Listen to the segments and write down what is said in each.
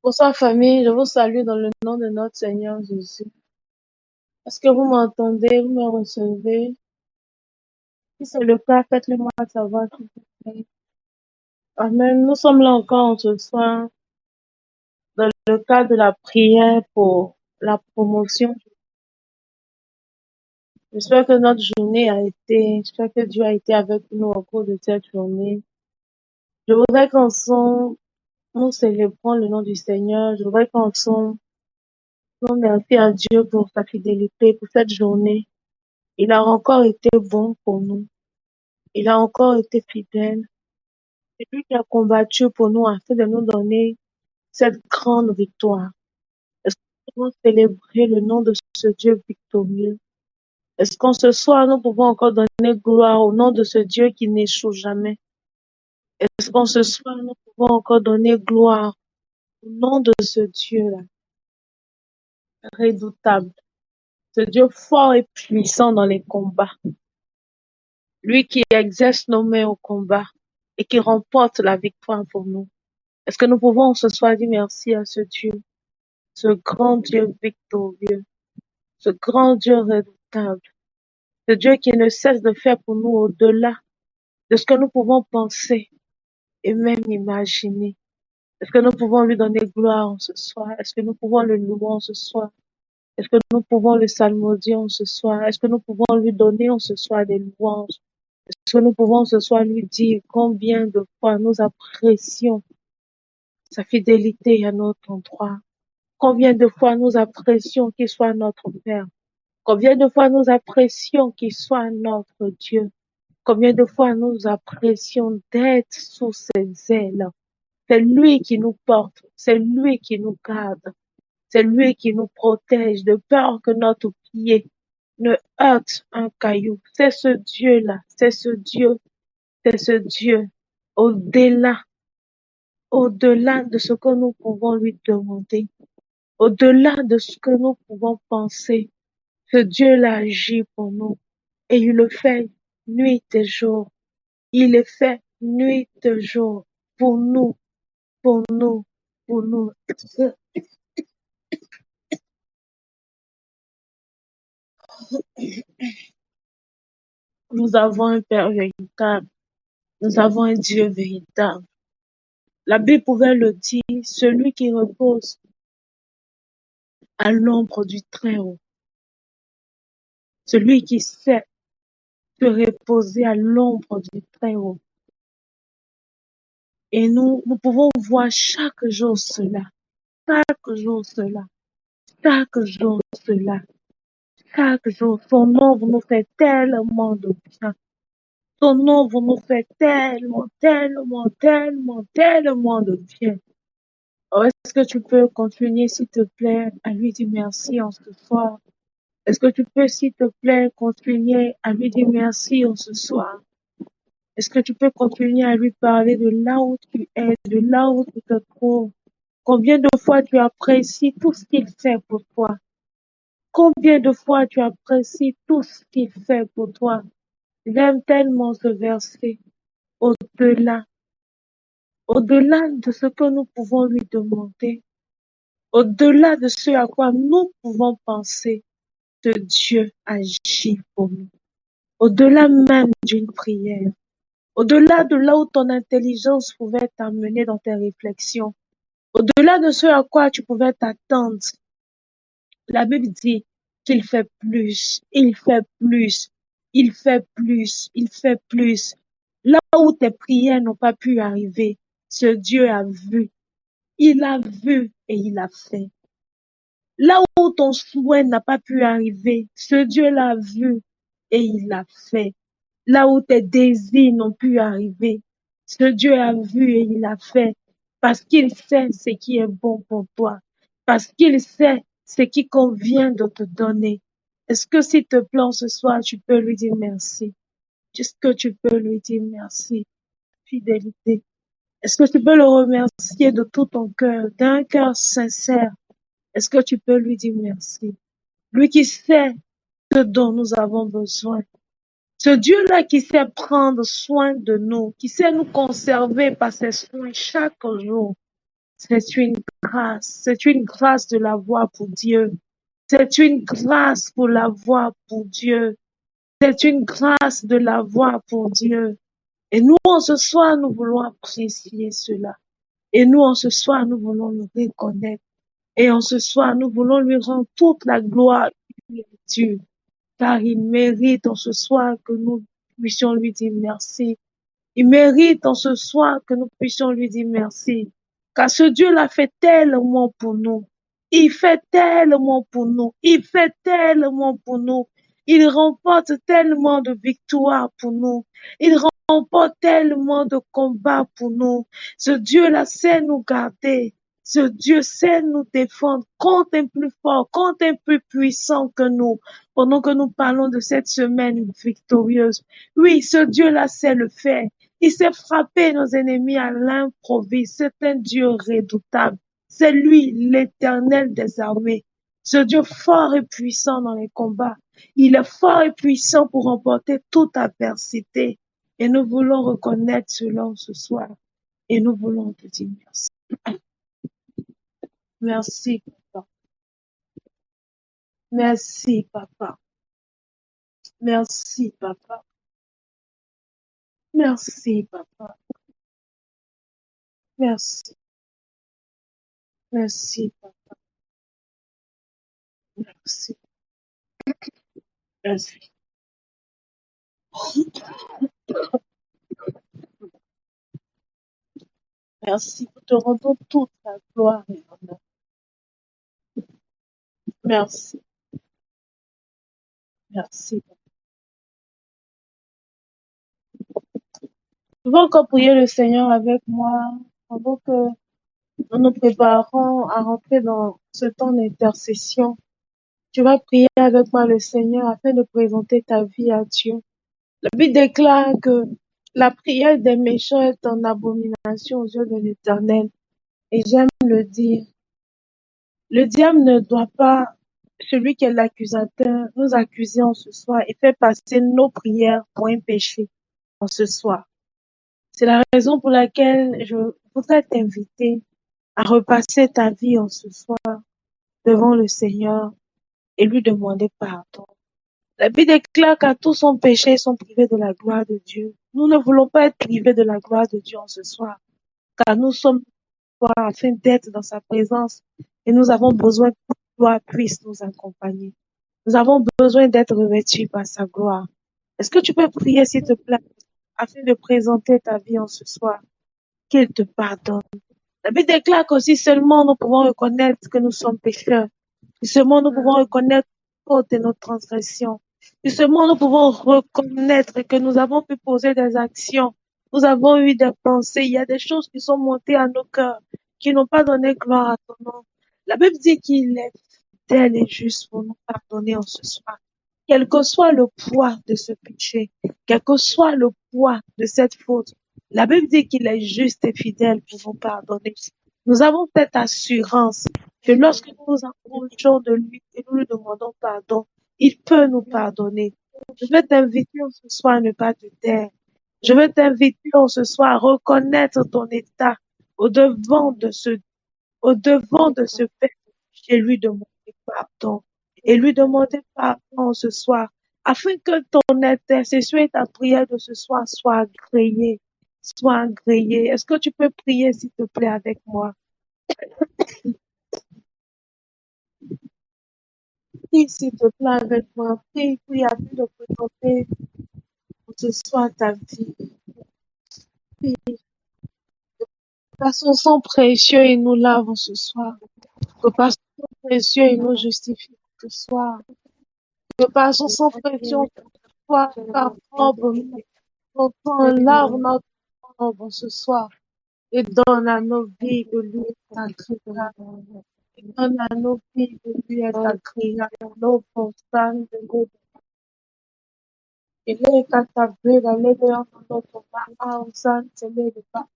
Bonsoir famille, je vous salue dans le nom de notre Seigneur Jésus. Est-ce que vous m'entendez, vous me recevez? Si c'est le cas, faites-le moi savoir, s'il vous plaît. Amen. Nous sommes là encore ce soir dans le cadre de la prière pour la promotion. J'espère que j'espère que Dieu a été avec nous au cours de cette journée. Je voudrais qu'ensemble, nous célébrons le nom du Seigneur. Je voudrais qu'ensemble, nous remercions à Dieu pour sa fidélité, pour cette journée. Il a encore été bon pour nous. Il a encore été fidèle. C'est lui qui a combattu pour nous afin de nous donner cette grande victoire. Est-ce que nous pouvons célébrer le nom de ce Dieu victorieux? Est-ce qu'en ce soir, nous pouvons encore donner gloire au nom de ce Dieu qui n'échoue jamais? Est-ce qu'en ce soir, nous pouvons encore donner gloire au nom de ce Dieu-là, redoutable, ce Dieu fort et puissant dans les combats, lui qui exerce nos mains au combat et qui remporte la victoire pour nous? Est-ce que nous pouvons ce soir dire merci à ce Dieu, ce grand Dieu victorieux, ce grand Dieu redoutable, ce Dieu qui ne cesse de faire pour nous au-delà de ce que nous pouvons penser et même imaginer? Est-ce que nous pouvons lui donner gloire en ce soir? Est-ce que nous pouvons le louer en ce soir? Est-ce que nous pouvons le salmodier en ce soir? Est-ce que nous pouvons lui donner en ce soir des louanges? Est-ce que nous pouvons ce soir lui dire combien de fois nous apprécions sa fidélité à notre endroit? Combien de fois nous apprécions qu'il soit notre Père? Combien de fois nous apprécions qu'il soit notre Dieu? Combien de fois nous apprécions d'être sous ses ailes? C'est lui qui nous porte, c'est lui qui nous garde, c'est lui qui nous protège de peur que notre pied ne heurte un caillou. C'est ce Dieu-là, c'est ce Dieu, c'est ce Dieu au-delà, au-delà de ce que nous pouvons lui demander, au-delà de ce que nous pouvons penser. Ce Dieu-là agit pour nous et il le fait nuit et jour. Il le fait nuit et jour pour nous, pour nous, pour nous. Nous avons un Père véritable. Nous avons un Dieu véritable. La Bible pouvait le dire, celui qui repose à l'ombre du Très-Haut. Celui qui sait se reposer à l'ombre du Très-Haut. Et nous pouvons voir chaque jour cela. Chaque jour cela. Chaque jour cela. Chaque jour, son ombre nous fait tellement de bien. Son ombre nous fait tellement, tellement, tellement, tellement de bien. Alors, est-ce que tu peux continuer, s'il te plaît, à lui dire merci en ce soir? Est-ce que tu peux, s'il te plaît, continuer à lui dire merci en ce soir? Est-ce que tu peux continuer à lui parler de là où tu es, de là où tu te trouves? Combien de fois tu apprécies tout ce qu'il fait pour toi? Combien de fois tu apprécies tout ce qu'il fait pour toi? J'aime tellement ce verset. Au-delà, au-delà de ce que nous pouvons lui demander, au-delà de ce à quoi nous pouvons penser, que Dieu agit pour nous. Au-delà même d'une prière, au-delà de là où ton intelligence pouvait t'amener dans tes réflexions, au-delà de ce à quoi tu pouvais t'attendre, la Bible dit qu'il fait plus, il fait plus, il fait plus, il fait plus. Là où tes prières n'ont pas pu arriver, ce Dieu a vu. Il a vu et il a fait. Là où ton souhait n'a pas pu arriver, ce Dieu l'a vu et il l'a fait. Là où tes désirs n'ont pu arriver, ce Dieu a vu et il a fait. Parce qu'il sait ce qui est bon pour toi. Parce qu'il sait ce qui convient de te donner. Est-ce que s'il te plaît ce soir, tu peux lui dire merci? Est-ce que tu peux lui dire merci? Fidélité. Est-ce que tu peux le remercier de tout ton cœur, d'un cœur sincère? Est-ce que tu peux lui dire merci? Lui qui sait ce dont nous avons besoin. Ce Dieu-là qui sait prendre soin de nous, qui sait nous conserver par ses soins chaque jour. C'est une grâce de l'avoir pour Dieu. C'est une grâce pour l'avoir pour Dieu. C'est une grâce de l'avoir pour Dieu. Et nous, en ce soir, nous voulons apprécier cela. Et nous, en ce soir, nous voulons le reconnaître. Et en ce soir, nous voulons lui rendre toute la gloire qu'il mérite, car il mérite en ce soir que nous puissions lui dire merci. Il mérite en ce soir que nous puissions lui dire merci. Car ce Dieu l'a fait tellement pour nous. Il fait tellement pour nous. Il fait tellement pour nous. Il remporte tellement de victoires pour nous. Il remporte tellement de combats pour nous. Ce Dieu-là sait nous garder. Ce Dieu sait nous défendre contre un plus fort, contre un plus puissant que nous. Pendant que nous parlons de cette semaine victorieuse. Oui, ce Dieu-là sait le faire. Il sait frapper nos ennemis à l'improviste. C'est un Dieu redoutable. C'est lui, l'Éternel des armées. Ce Dieu fort et puissant dans les combats. Il est fort et puissant pour remporter toute adversité. Et nous voulons reconnaître cela ce soir. Et nous voulons te dire merci. Merci, papa. Merci, papa. Merci, papa. Merci, papa. Merci. Merci, papa. Merci. Merci. Merci. Nous te rendons toute la gloire et l'honneur. Merci. Merci. Tu vas encore prier le Seigneur avec moi pendant que nous nous préparons à rentrer dans ce temps d'intercession. Tu vas prier avec moi le Seigneur afin de présenter ta vie à Dieu. La Bible déclare que la prière des méchants est en abomination aux yeux de l'Éternel. Et j'aime le dire. Le diable ne doit pas, celui qui est l'accusateur, nous accuser en ce soir et faire passer nos prières pour un péché en ce soir. C'est la raison pour laquelle je voudrais t'inviter à repasser ta vie en ce soir devant le Seigneur et lui demander pardon. La Bible déclare qu'à tous son péché, ils sont privés de la gloire de Dieu. Nous ne voulons pas être privés de la gloire de Dieu en ce soir, car nous sommes là afin d'être dans sa présence et nous avons besoin que sa gloire puisse nous accompagner. Nous avons besoin d'être revêtus par sa gloire. Est-ce que tu peux prier, s'il te plaît, afin de présenter ta vie en ce soir, qu'il te pardonne? La Bible déclare qu'aussi seulement nous pouvons reconnaître que nous sommes pécheurs. Seulement nous pouvons reconnaître nos fautes et nos transgressions. Seulement nous pouvons reconnaître que nous avons pu poser des actions. Nous avons eu des pensées. Il y a des choses qui sont montées à nos cœurs, qui n'ont pas donné gloire à ton nom. La Bible dit qu'il est fidèle et juste pour nous pardonner en ce soir. Quel que soit le poids de ce péché, quel que soit le poids de cette faute, la Bible dit qu'il est juste et fidèle pour nous pardonner. Nous avons cette assurance que lorsque nous nous approchons de lui et nous lui demandons pardon, il peut nous pardonner. Je veux t'inviter ce soir à ne pas te taire. Je veux t'inviter ce soir à reconnaître ton état au devant de ce Père et lui demander pardon. Et lui demander pardon ce soir, afin que ton intercession et ta prière de ce soir soient agréées. Soient agréées. Est-ce que tu peux prier, s'il te plaît, avec moi? Prie, s'il te plaît, avec moi. Prie, prie, afin de présenter ce soir ta vie. Prie, par son sang précieux, il nous lave ce soir. Que par son sang précieux, il nous justifie ce soir. Que par son sang précieux, soit par propre, notre lave notre ombre ce soir et donne à nos vies de lui être agréable. Et donne à nos vies de lui être agréable. Nos constantes de Dieu. Il est catabré dans les dehors de notre main, c'est le pas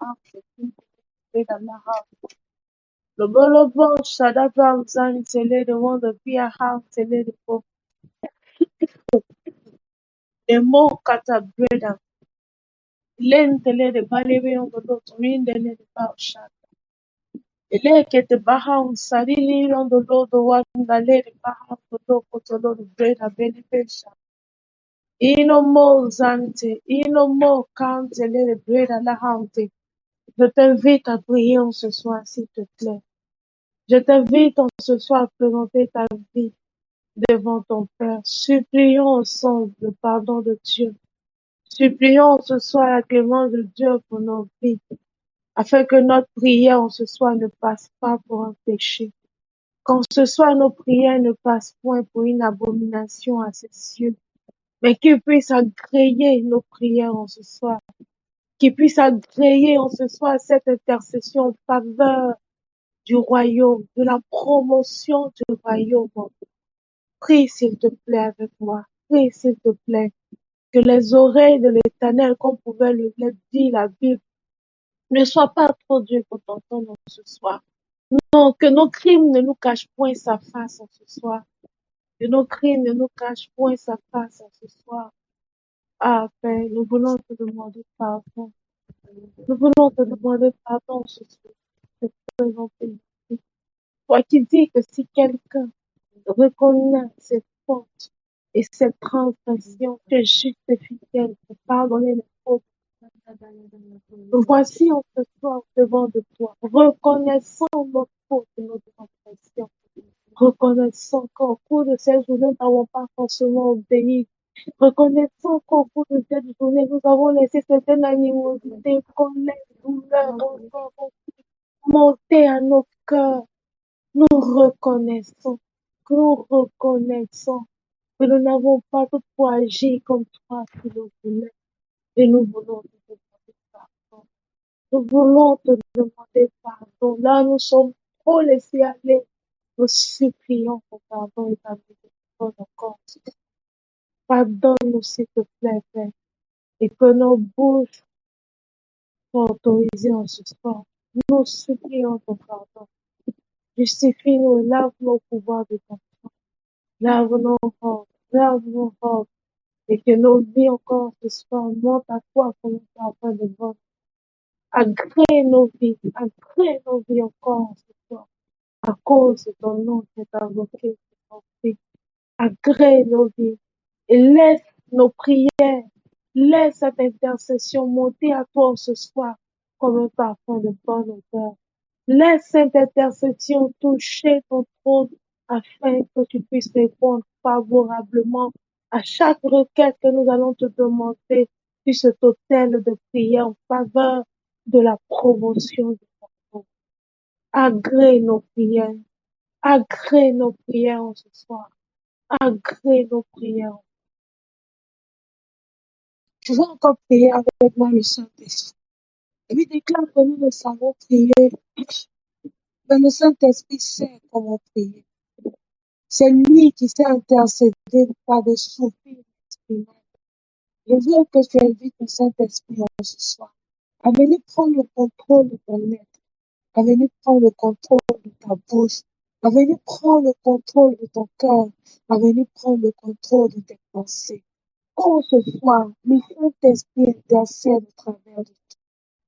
dans la house. Le bolobo, Shadaba, c'est le one de Pia House, c'est le mots catabré dans l'entele de Balébé, on peut d'autres, de pas au chat. Elekete bahang salili londo lodo wanda lady bahang loko to lodo bread a benefesha. Ino mo zante, ino mo kante lady bread a la hante. Je t'invite à prier en ce soir, s'il te plaît. Je t'invite en ce soir à présenter ta vie devant ton Père. Supplions ensemble le pardon de Dieu. Supplions ce soir la clémence de Dieu pour nos vies, afin que notre prière en ce soir ne passe pas pour un péché. Qu'en ce soir nos prières ne passent point pour une abomination à ses yeux, mais qu'il puisse agréer nos prières en ce soir, qu'il puisse agréer en ce soir cette intercession en faveur du royaume, de la promotion du royaume. Prie s'il te plaît avec moi, prie s'il te plaît, que les oreilles de l'Éternel, comme pouvait le dire la Bible, ne soient pas trop dures pour t'entendre ce soir. Non, que nos crimes ne nous cachent point sa face en ce soir. Que nos crimes ne nous cachent point sa face en ce soir. Ah, Père, nous voulons te demander pardon. Nous voulons te demander pardon ce soir. Te présenter ici. Toi qui dis que si quelqu'un reconnaît ses fautes et ses transgressions, tu es juste et fidèle pour pardonner les fautes. Nous voici en ce soir devant de toi, reconnaissant nos fautes et nos transgressions. Reconnaissant qu'au cours de cette journée, nous n'avons pas forcément obéi. Reconnaissant qu'au cours de cette journée, nous avons laissé certaines animosités, colère, douleur, encore monter à nos cœurs. Nous reconnaissons, que nous reconnaissons que nous n'avons pas toutefois agi comme toi tu le voulais. Et nous voulons te demander pardon. Nous voulons te demander pardon. Là, nous sommes trop laissés aller. Nous supplions pour pardon et ta miséricorde encore. Pardonne-nous, s'il te plaît, Père, et que nos bouches soient autorisées en ce soir. Nous supplions ton pardon. Justifie-nous et lave-nous au pouvoir de ton sang. Lave nos robes, et que nos vies encore ce soir montent à toi comme un parfum de bonne. Agrée nos vies encore ce soir, à cause de ton nom qui est invoqué, agrée nos vies et laisse nos prières, laisse cette intercession monter à toi ce soir comme un parfum de bonne odeur. Laisse cette intercession toucher ton trône afin que tu puisses répondre favorablement à chaque requête que nous allons te demander sur cet autel de prière en faveur de la promotion de ton nom. Agrée nos prières en ce soir. Agrée nos prières. Tu vas encore prier avec moi le Saint-Esprit. Et puis déclare que nous ne savons prier, mais le Saint-Esprit sait comment prier. C'est lui qui s'est intercédé par des soupirs exprimables. Je veux que tu invites le Saint-Esprit en ce soir à venir prendre le contrôle de ton être, à venir prendre le contrôle de ta bouche, à venir prendre le contrôle de ton cœur, à venir prendre le contrôle de tes pensées. Quand ce soir, le Saint-Esprit intercède au travers de toi.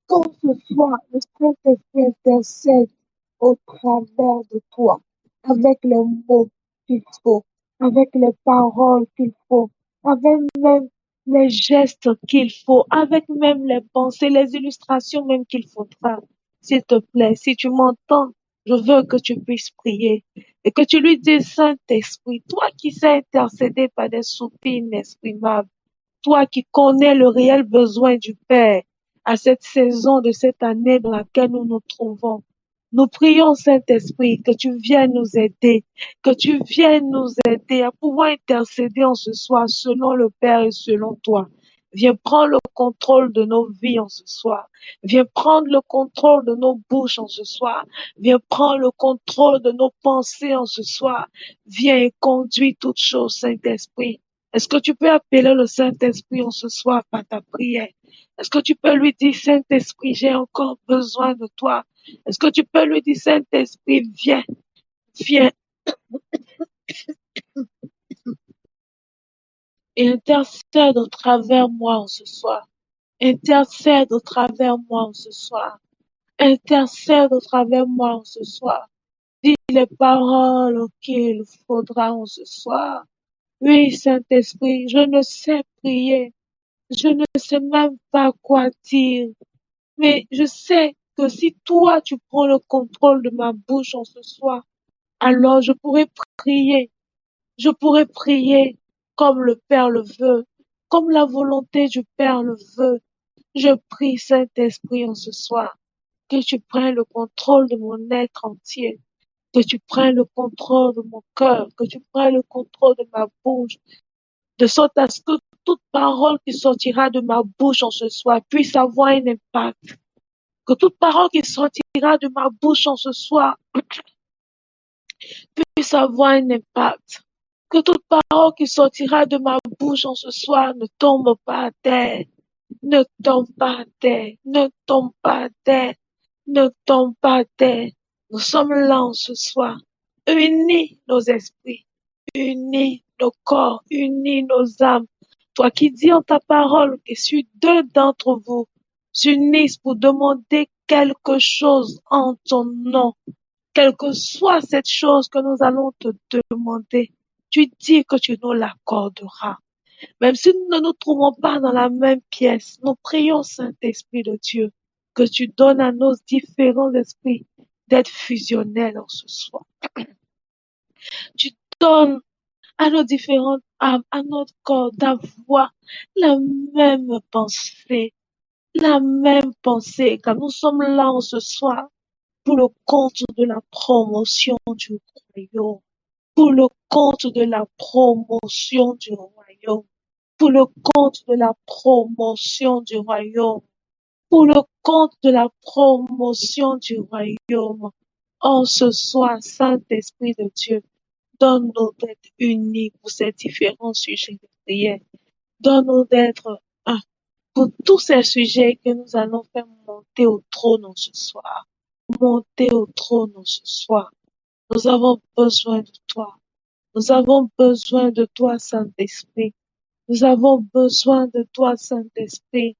Quand ce soir, le Saint-Esprit intercède au travers de toi, avec les mots qu'il faut, avec les paroles qu'il faut, avec même les gestes qu'il faut, avec même les pensées, les illustrations même qu'il faudra. S'il te plaît, si tu m'entends, je veux que tu puisses prier et que tu lui dises, Saint-Esprit, toi qui sais intercéder par des soupirs inexprimables, toi qui connais le réel besoin du Père à cette saison de cette année dans laquelle nous nous trouvons. Nous prions, Saint-Esprit, que tu viennes nous aider, que tu viennes nous aider à pouvoir intercéder en ce soir selon le Père et selon toi. Viens prendre le contrôle de nos vies en ce soir. Viens prendre le contrôle de nos bouches en ce soir. Viens prendre le contrôle de nos pensées en ce soir. Viens et conduis toutes choses, Saint-Esprit. Est-ce que tu peux appeler le Saint-Esprit en ce soir par ta prière? Est-ce que tu peux lui dire, Saint-Esprit, j'ai encore besoin de toi? Est-ce que tu peux lui dire, Saint-Esprit, viens, viens et intercède au travers moi en ce soir. Intercède au travers moi en ce soir. Intercède au travers de moi en ce soir. Dis les paroles qu'il faudra en ce soir. Oui, Saint-Esprit, je ne sais prier. Je ne sais même pas quoi dire. Mais je sais que si toi, tu prends le contrôle de ma bouche en ce soir, alors je pourrai prier. Je pourrai prier comme le Père le veut, comme la volonté du Père le veut. Je prie, Saint-Esprit, en ce soir, que tu prennes le contrôle de mon être entier, que tu prennes le contrôle de mon cœur, que tu prennes le contrôle de ma bouche, de sorte à ce que toute parole qui sortira de ma bouche en ce soir puisse avoir un impact. Que toute parole qui sortira de ma bouche en ce soir puisse avoir un impact. Que toute parole qui sortira de ma bouche en ce soir ne tombe pas à terre. Ne tombe pas à terre. Ne tombe pas à terre. Ne tombe pas à terre. Nous sommes là en ce soir. Unis nos esprits. Unis nos corps. Unis nos âmes. Toi qui dis en ta parole que si deux d'entre vous s'unissent pour demander quelque chose en ton nom, quelle que soit cette chose que nous allons te demander, tu dis que tu nous l'accorderas. Même si nous ne nous trouvons pas dans la même pièce, nous prions, Saint-Esprit de Dieu, que tu donnes à nos différents esprits d'être fusionnels en ce soir. Tu donnes à nos différentes âmes, à notre corps, d'avoir la même pensée, car nous sommes là en ce soir pour le compte de la promotion du royaume, pour le compte de la promotion du royaume, pour le compte de la promotion du royaume, pour le compte de la promotion du royaume. En ce soir, Saint-Esprit de Dieu, donne-nous d'être unis pour ces différents sujets de prière. Donne-nous d'être un pour tous ces sujets que nous allons faire monter au trône en ce soir. Monter au trône en ce soir. Nous avons besoin de toi. Nous avons besoin de toi, Saint-Esprit. Nous avons besoin de toi, Saint-Esprit.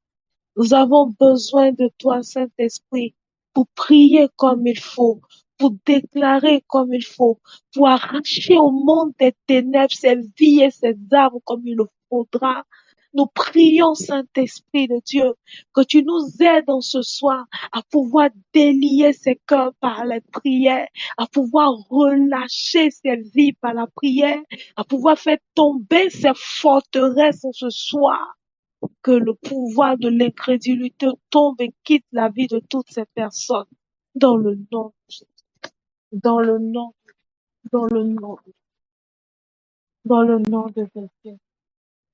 Nous avons besoin de toi, Saint-Esprit, pour prier comme il faut, pour déclarer comme il faut, pour arracher au monde des ténèbres ses vies et ses âmes comme il le faudra. Nous prions, Saint-Esprit de Dieu, que tu nous aides en ce soir à pouvoir délier ces cœurs par la prière, à pouvoir relâcher ces vies par la prière, à pouvoir faire tomber ces forteresses en ce soir, que le pouvoir de l'incrédulité tombe et quitte la vie de toutes ces personnes. Dans le nom, dans le nom, dans le nom, dans le nom de Jésus.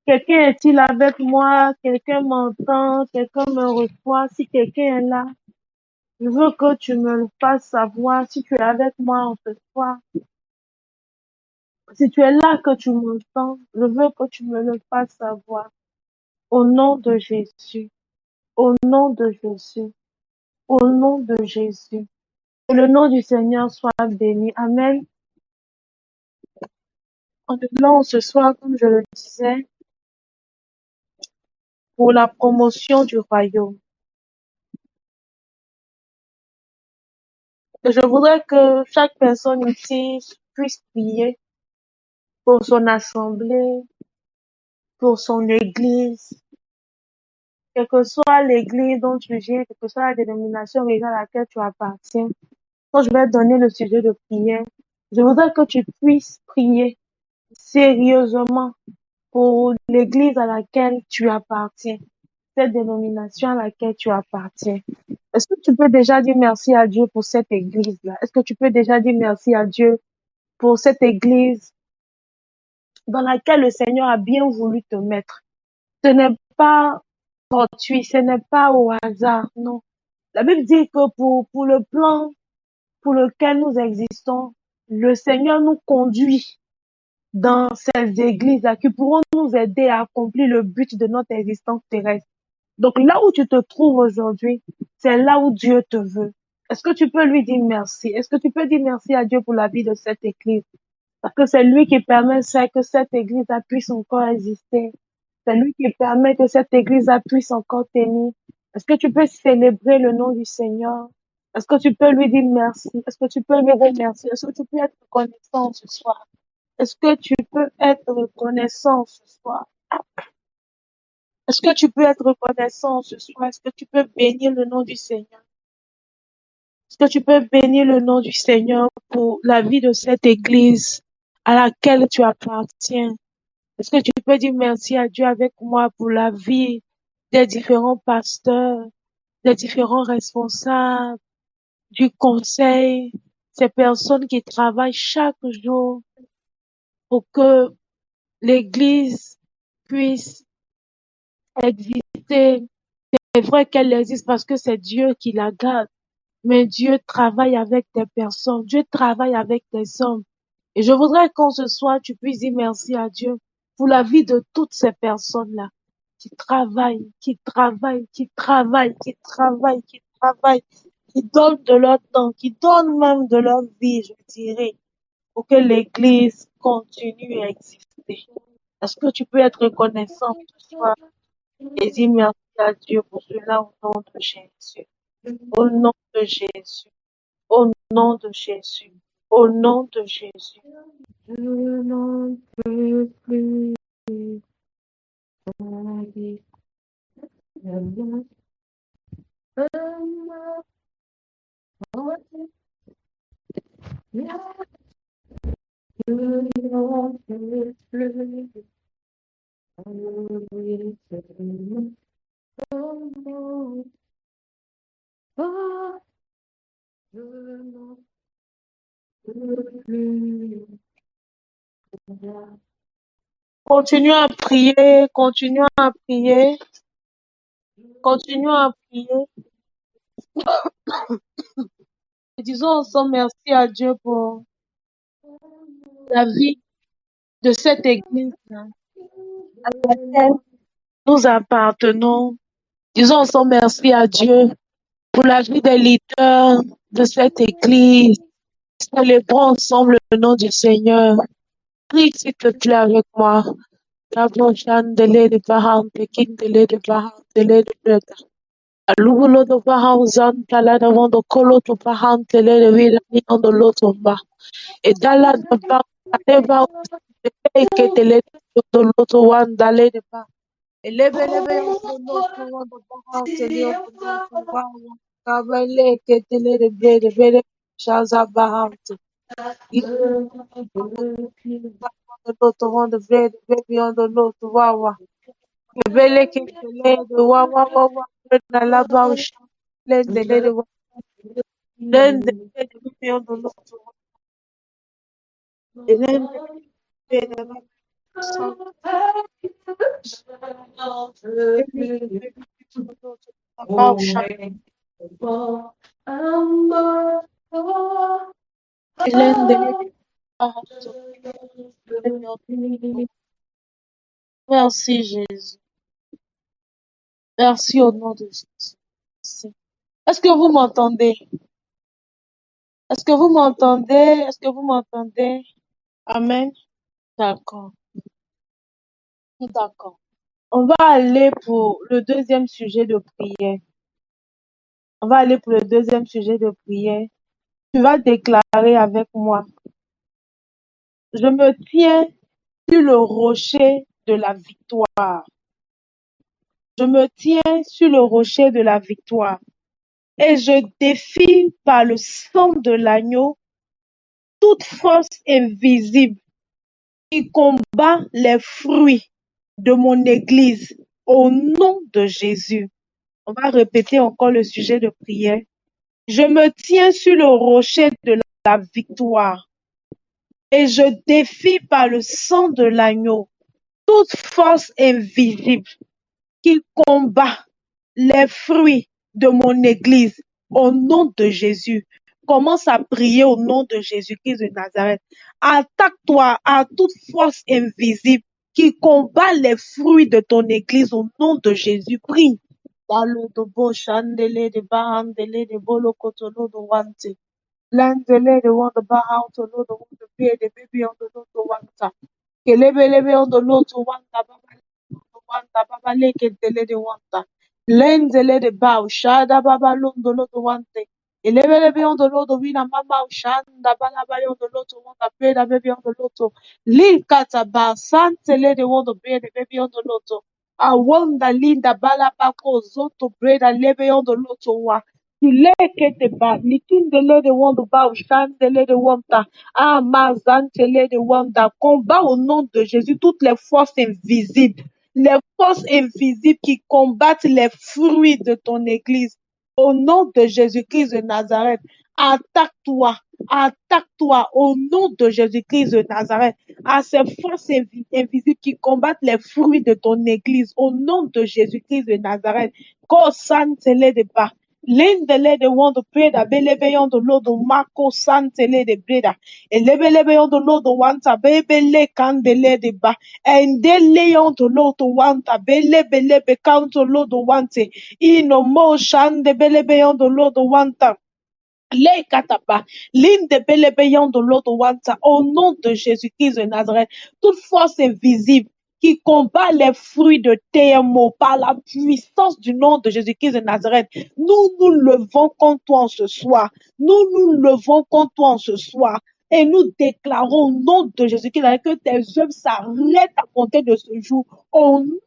Quelqu'un est-il avec moi? Quelqu'un m'entend? Quelqu'un me reçoit? Si quelqu'un est là, je veux que tu me le fasses savoir. Si tu es avec moi en ce soir, si tu es là que tu m'entends, je veux que tu me le fasses savoir. Au nom de Jésus. Au nom de Jésus. Au nom de Jésus. Que le nom du Seigneur soit béni. Amen. On est là ce soir, comme je le disais, pour la promotion du royaume. Et je voudrais que chaque personne ici puisse prier pour son assemblée, pour son église, quelle que soit l'église dont tu viens, quelle que soit la dénomination à laquelle tu appartiens. Quand je vais donner le sujet de prière, je voudrais que tu puisses prier sérieusement pour l'église à laquelle tu appartiens, cette dénomination à laquelle tu appartiens. Est-ce que tu peux déjà dire merci à Dieu pour cette église-là? Est-ce que tu peux déjà dire merci à Dieu pour cette église dans laquelle le Seigneur a bien voulu te mettre? Ce n'est pas fortuit, ce n'est pas au hasard, non. La Bible dit que pour le plan pour lequel nous existons, le Seigneur nous conduit dans ces églises-là qui pourront nous aider à accomplir le but de notre existence terrestre. Donc là où tu te trouves aujourd'hui, c'est là où Dieu te veut. Est-ce que tu peux lui dire merci? Est-ce que tu peux dire merci à Dieu pour la vie de cette église? Parce que c'est lui qui permet ça, que cette église puisse encore exister. C'est lui qui permet que cette église puisse encore tenir. Est-ce que tu peux célébrer le nom du Seigneur? Est-ce que tu peux lui dire merci? Est-ce que tu peux lui dire merci? Est-ce que tu peux être reconnaissant ce soir? Est-ce que tu peux être reconnaissant ce soir? Est-ce que tu peux être reconnaissant ce soir? Est-ce que tu peux bénir le nom du Seigneur? Est-ce que tu peux bénir le nom du Seigneur pour la vie de cette église à laquelle tu appartiens? Est-ce que tu peux dire merci à Dieu avec moi pour la vie des différents pasteurs, des différents responsables, du conseil, ces personnes qui travaillent chaque jour pour que l'église puisse exister? C'est vrai qu'elle existe parce que c'est Dieu qui la garde. Mais Dieu travaille avec des personnes. Dieu travaille avec des hommes. Et je voudrais qu'en ce soir, tu puisses dire merci à Dieu pour la vie de toutes ces personnes-là qui travaillent, qui travaillent, qui travaillent, qui travaillent, qui travaillent, qui donnent de leur temps, qui donnent même de leur vie, je dirais, pour que l'Église continue à exister. Est-ce que tu peux être reconnaissant ce soir et dire merci à Dieu pour cela au nom de Jésus? Au nom de Jésus. Au nom de Jésus. Au nom de Jésus. Je n'en peux plus. On dit, je n'en peux plus. Je n'en peux plus. Continuons à prier, continuons à prier, continuons à prier. Et disons ensemble merci à Dieu pour la vie de cette église-là à laquelle nous appartenons. Disons ensemble merci à Dieu pour la vie des leaders de cette église. Célébrons ensemble le nom du Seigneur. Prie s'il te plaît avec moi. Taboshandele de Baham, Pekindele de Baham, Dele de Beta. Alugulo de Baham, Zantala de Wando Kolo to Baham, Tele de Vida, on the lot of Bah. Et Dala de Bah, Deba, Eke Tele de Loto One, Dale de Bah. Et Lebe, on the Loto One, the Baham, Tele of the Loto One, Kabale, Ketele de Bede, Bede, Shaza Baham. The Loto One, the Bede, Baby on the Loto Wawa. Ebele ketele de wa wa wa wa na la ba o sha lende le de wa lende le de bi on the lot wa lende le de la sa lende le de bi on the lot wa ba o sha lende le de ba o sha Merci Jésus. Merci au nom de Jésus. Merci. Est-ce que vous m'entendez? Est-ce que vous m'entendez? Est-ce que vous m'entendez? Amen. D'accord. D'accord. On va aller pour le deuxième sujet de prière. On va aller pour le deuxième sujet de prière. Tu vas déclarer avec moi. Je me tiens sur le rocher de la victoire. Je me tiens sur le rocher de la victoire. Et je défie par le sang de l'agneau toute force invisible qui combat les fruits de mon église au nom de Jésus. On va répéter encore le sujet de prière. Je me tiens sur le rocher de la victoire et je défie par le sang de l'agneau toute force invisible qui combat les fruits de mon église au nom de Jésus. Commence à prier au nom de Jésus-Christ de Nazareth. Attaque-toi à toute force invisible qui combat les fruits de ton église au nom de Jésus. Prie. Dalo do bo shandele de bahandele de bolo kotono do wante. Landele de wanda bahantono do wanda pie de baby on the loto wanta. Kelebelebe on the loto wanta baba leke dele de wanta. Lenzele de bao shada baba londo loto wante. Elebelebe on the Lord wina mama ushanda balaba on the Lord wanda beda baby on the Lord. Likata ba santele de wanda beda baby on the Lord. Awanda linda balabako zoto breda lebe on the Lord wa. Ilekete ba likindele de wanda ba ushandele de wanda. Amazantele de wanda. Combat au nom de Jésus toutes les forces invisibles. Les forces invisibles qui combattent les fruits de ton église. Au nom de Jésus-Christ de Nazareth, attaque-toi, attaque-toi au nom de Jésus-Christ de Nazareth, à ces forces invisibles qui combattent les fruits de ton église, au nom de Jésus-Christ de Nazareth. Go santele de ba. Lindele de wando breda, belebeyon de lodo, mako santele de breda, elebelebeyon de lodo wanta, bebele kandele de ba, endeleyon de lodo wanta, belebelebe kanto lodo wante, ino mo shande belebeyon de lodo wanta. Les katapa, l'une des belles payants de l'autre wanta, au nom de Jésus-Christ de Nazareth, toute force invisible qui combat les fruits de TMO par la puissance du nom de Jésus-Christ de Nazareth, nous levons contre toi en ce soir. Nous levons contre toi en ce soir. Et nous déclarons au nom de Jésus-Christ que tes œuvres s'arrêtent à compter de ce jour. Au nom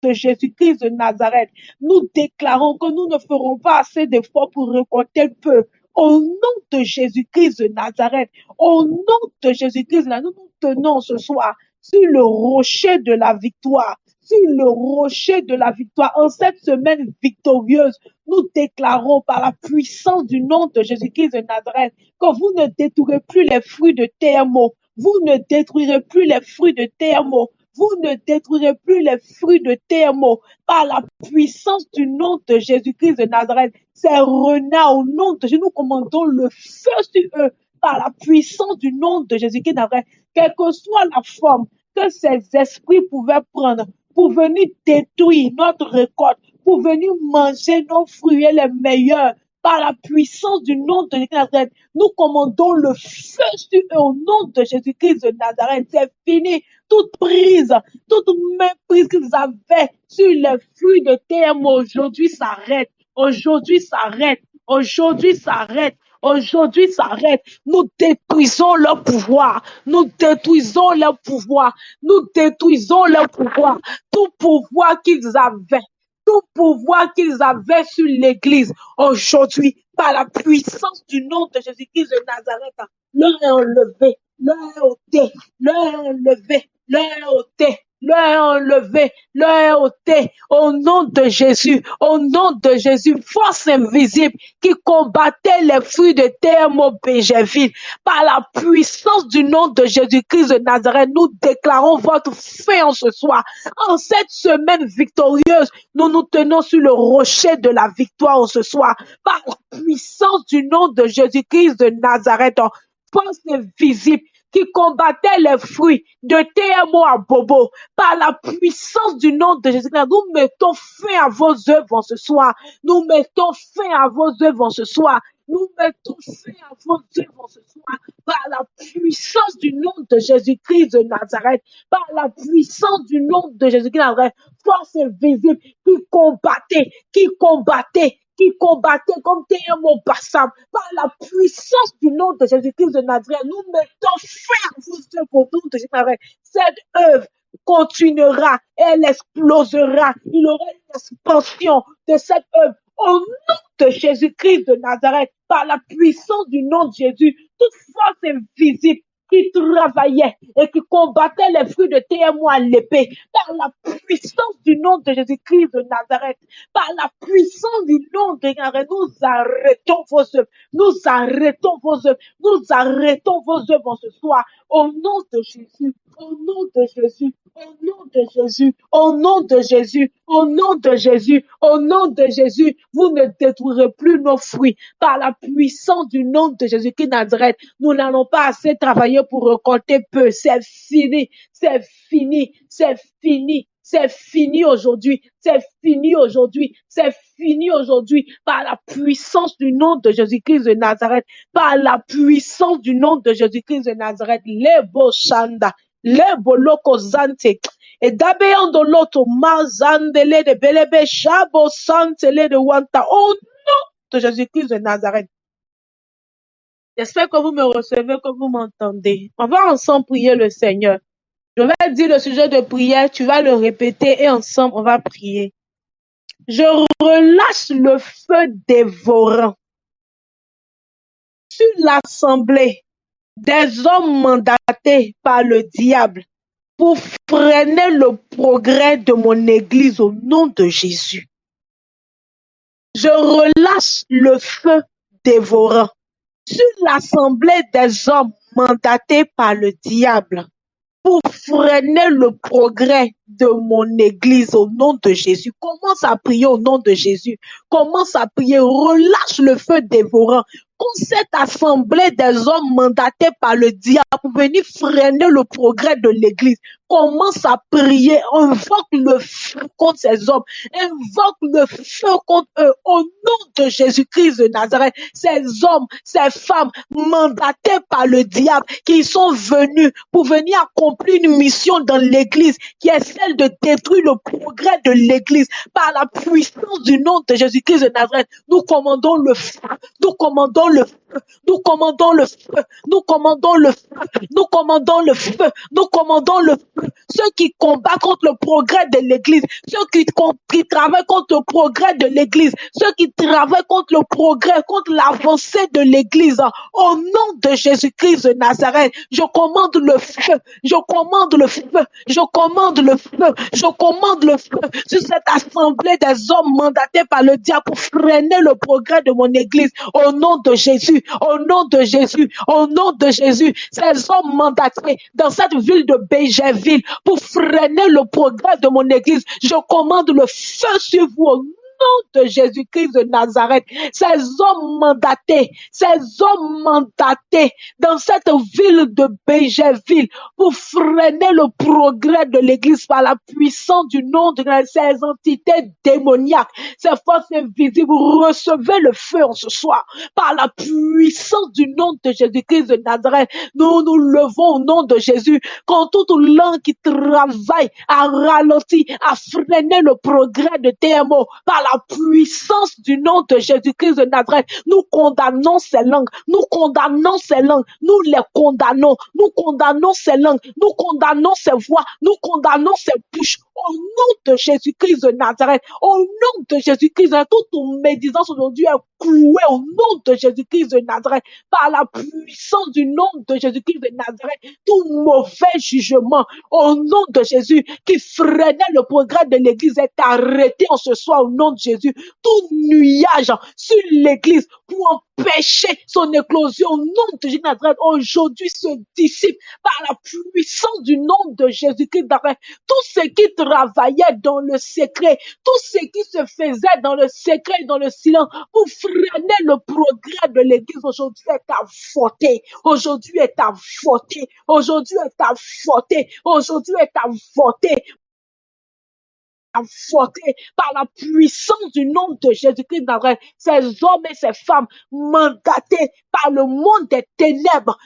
de Jésus-Christ de Nazareth, nous déclarons que nous ne ferons pas assez d'efforts pour récolter peu. Au nom de Jésus-Christ de Nazareth, au nom de Jésus-Christ, nous nous tenons ce soir sur le rocher de la victoire, sur le rocher de la victoire. En cette semaine victorieuse, nous déclarons par la puissance du nom de Jésus-Christ de Nazareth que vous ne détruirez plus les fruits de TMO, vous ne détruirez plus les fruits de TMO, vous ne détruirez plus les fruits de TMO par la puissance du nom de Jésus-Christ de Nazareth. Ces renards, au nom de Jésus, nous commandons le feu sur eux par la puissance du nom de Jésus-Christ de Nazareth. Quelle que soit la forme que ces esprits pouvaient prendre pour venir détruire notre récolte, pour venir manger nos fruits les meilleurs, par la puissance du nom de Jésus-Christ de Nazareth, nous commandons le feu sur eux au nom de Jésus-Christ de Nazareth. C'est fini. Toute prise, toute méprise qu'ils avaient sur les fruits de terme aujourd'hui s'arrête. Aujourd'hui s'arrête. Aujourd'hui s'arrête. Aujourd'hui s'arrête. Nous détruisons leur pouvoir. Nous détruisons leur pouvoir. Nous détruisons leur pouvoir. Tout pouvoir qu'ils avaient. Tout pouvoir qu'ils avaient sur l'église aujourd'hui, par la puissance du nom de Jésus-Christ de Nazareth, leur est enlevé, leur est ôté, leur est enlevé, leur est ôté, leur est enlevé, leur est ôté, au nom de Jésus, au nom de Jésus, force invisible qui combattait les fruits de TMO Bégerville, par la puissance du nom de Jésus-Christ de Nazareth, nous déclarons votre fin en ce soir. En cette semaine victorieuse, nous nous tenons sur le rocher de la victoire en ce soir, par la puissance du nom de Jésus-Christ de Nazareth, force invisible qui combattait les fruits de TMO à Bobo, par la puissance du nom de Jésus-Christ, nous mettons fin à vos œuvres en ce soir. Nous mettons fin à vos œuvres en ce soir. Nous mettons fin à vos œuvres en ce soir, par la puissance du nom de Jésus-Christ de Nazareth, par la puissance du nom de Jésus-Christ de Nazareth, force invisible qui combattait comme TMO passable, par la puissance du nom de Jésus-Christ de Nazareth, nous mettons fin à vos œuvres au nom de Jésus de Nazareth. Cette œuvre continuera, elle explosera, il y aura une expansion de cette œuvre au nom de Jésus-Christ de Nazareth, par la puissance du nom de Jésus, toute force invisible qui travaillait et qui combattait les fruits de TMO à l'épée, par la puissance du nom de Jésus-Christ de Nazareth, par la puissance du nom de Nazareth, nous arrêtons vos œuvres, nous arrêtons vos œuvres, nous arrêtons vos œuvres en ce soir, au nom de Jésus, au nom de Jésus, au nom de Jésus, au nom de Jésus, au nom de Jésus, au nom de Jésus, vous ne détruirez plus nos fruits par la puissance du nom de Jésus-Christ de Nazareth. Nous n'allons pas assez travailler pour récolter peu. C'est fini, c'est fini, c'est fini. C'est fini aujourd'hui, c'est fini aujourd'hui, c'est fini aujourd'hui par la puissance du nom de Jésus-Christ de Nazareth, par la puissance du nom de Jésus-Christ de Nazareth. Les boshanda, les boloko zante. Et d'abord de l'autre, mazandele de belebe shabo santele de wanta. Au nom de Jésus-Christ de Nazareth. J'espère que vous me recevez, que vous m'entendez. On va ensemble prier le Seigneur. Je vais dire le sujet de prière, tu vas le répéter et ensemble, on va prier. Je relâche le feu dévorant sur l'assemblée des hommes mandatés par le diable pour freiner le progrès de mon Église au nom de Jésus. Je relâche le feu dévorant sur l'assemblée des hommes mandatés par le diable pour freiner le progrès de mon Église au nom de Jésus. Commence à prier au nom de Jésus. Commence à prier. Relâche le feu dévorant. Contre cette assemblée des hommes mandatés par le diable pour venir freiner le progrès de l'Église. Commence à prier. Invoque le feu contre ces hommes. Invoque le feu contre eux au nom de Jésus-Christ de Nazareth. Ces hommes, ces femmes mandatés par le diable qui sont venus pour venir accomplir une mission dans l'Église qui est celle de détruire le progrès de l'Église par la puissance du nom de Jésus-Christ de Nazareth. Nous commandons le feu. Nous commandons le feu. Nous commandons le feu. Nous commandons le feu. Nous commandons le feu. Nous commandons le feu. Ceux qui combattent contre le progrès de l'Église, ceux qui travaillent contre le progrès de l'Église, ceux qui travaillent contre le progrès, contre l'avancée de l'Église, au nom de Jésus-Christ de Nazareth, je commande le feu. Je commande le feu. Je commande le feu. Je commande le feu sur cette assemblée des hommes mandatés par le diable pour freiner le progrès de mon Église. Au nom de Jésus, au nom de Jésus, au nom de Jésus, ces hommes mandatés dans cette ville de Bégerville pour freiner le progrès de mon Église, je commande le feu sur vous au nom de Jésus-Christ de Nazareth. Ces hommes mandatés dans cette ville de Bégerville pour freiner le progrès de l'Église par la puissance du nom de ces entités démoniaques, ces forces invisibles, recevez le feu en ce soir par la puissance du nom de Jésus-Christ de Nazareth. Nous nous levons au nom de Jésus contre toute langue qui travaille à ralentir, à freiner le progrès de TMO par la puissance du nom de Jésus-Christ de Nazareth. Nous condamnons ces langues, nous condamnons ces langues, nous les condamnons, nous condamnons ces langues, nous condamnons ces voix, nous condamnons ces bouches au nom de Jésus-Christ de Nazareth, au nom de Jésus-Christ. Toute médisance aujourd'hui est clouée au nom de Jésus-Christ de Nazareth, par la puissance du nom de Jésus-Christ de Nazareth. Tout mauvais jugement au nom de Jésus qui freinait le progrès de l'Église est arrêté en ce soir au nom de Jésus. Tout nuage sur l'Église pour empêcher son éclosion au nom de Jésus de Nazareth aujourd'hui se dissipe par la puissance du nom de Jésus-Christ de Nazareth. Tout ce qui travaillait dans le secret, tout ce qui se faisait dans le secret, dans le silence pour freiner le progrès de l'Église aujourd'hui est avorté. Aujourd'hui est avorté. Aujourd'hui est avorté. Aujourd'hui est avorté. Avorté par la puissance du nom de Jésus-Christ de Nazareth. Ces hommes et ces femmes mandatés par le monde des ténèbres,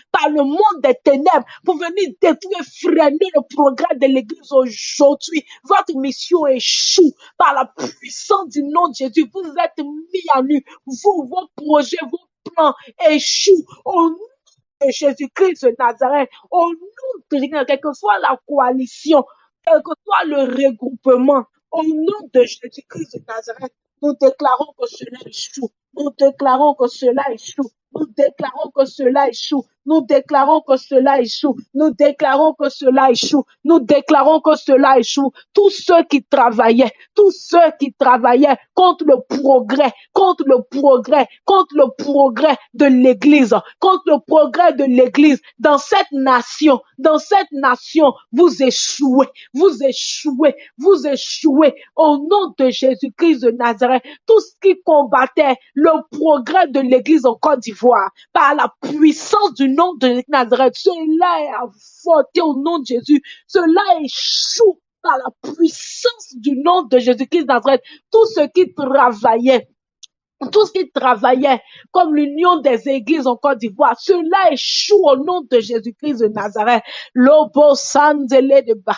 pour venir détruire, freiner le progrès de l'Église aujourd'hui. Votre mission échoue par la puissance du nom de Jésus. Vous êtes mis à nu. Vos projets, vos plans échouent au nom de Jésus-Christ de Nazareth. Au nom de Jésus-Christ, quelle que soit la coalition, quel que soit le regroupement, au nom de Jésus-Christ de Nazareth, nous déclarons que cela échoue. Nous déclarons que cela échoue. Nous déclarons que cela échoue. Nous déclarons que cela échoue. Nous déclarons que cela échoue. Nous déclarons que cela échoue. Tous ceux qui travaillaient contre le progrès, contre le progrès de l'Église, contre le progrès de l'Église dans cette nation, vous échouez, vous échouez, vous échouez au nom de Jésus-Christ de Nazareth. Tout ce qui combattait le progrès de l'Église en Côte d'Ivoire par la puissance du nom de Nazareth, cela est avorté au nom de Jésus, cela échoue par la puissance du nom de Jésus-Christ de Nazareth. Tout ce qui travaillait comme l'union des églises en Côte d'Ivoire, cela échoue au nom de Jésus-Christ de Nazareth. Lobo sandele de ba.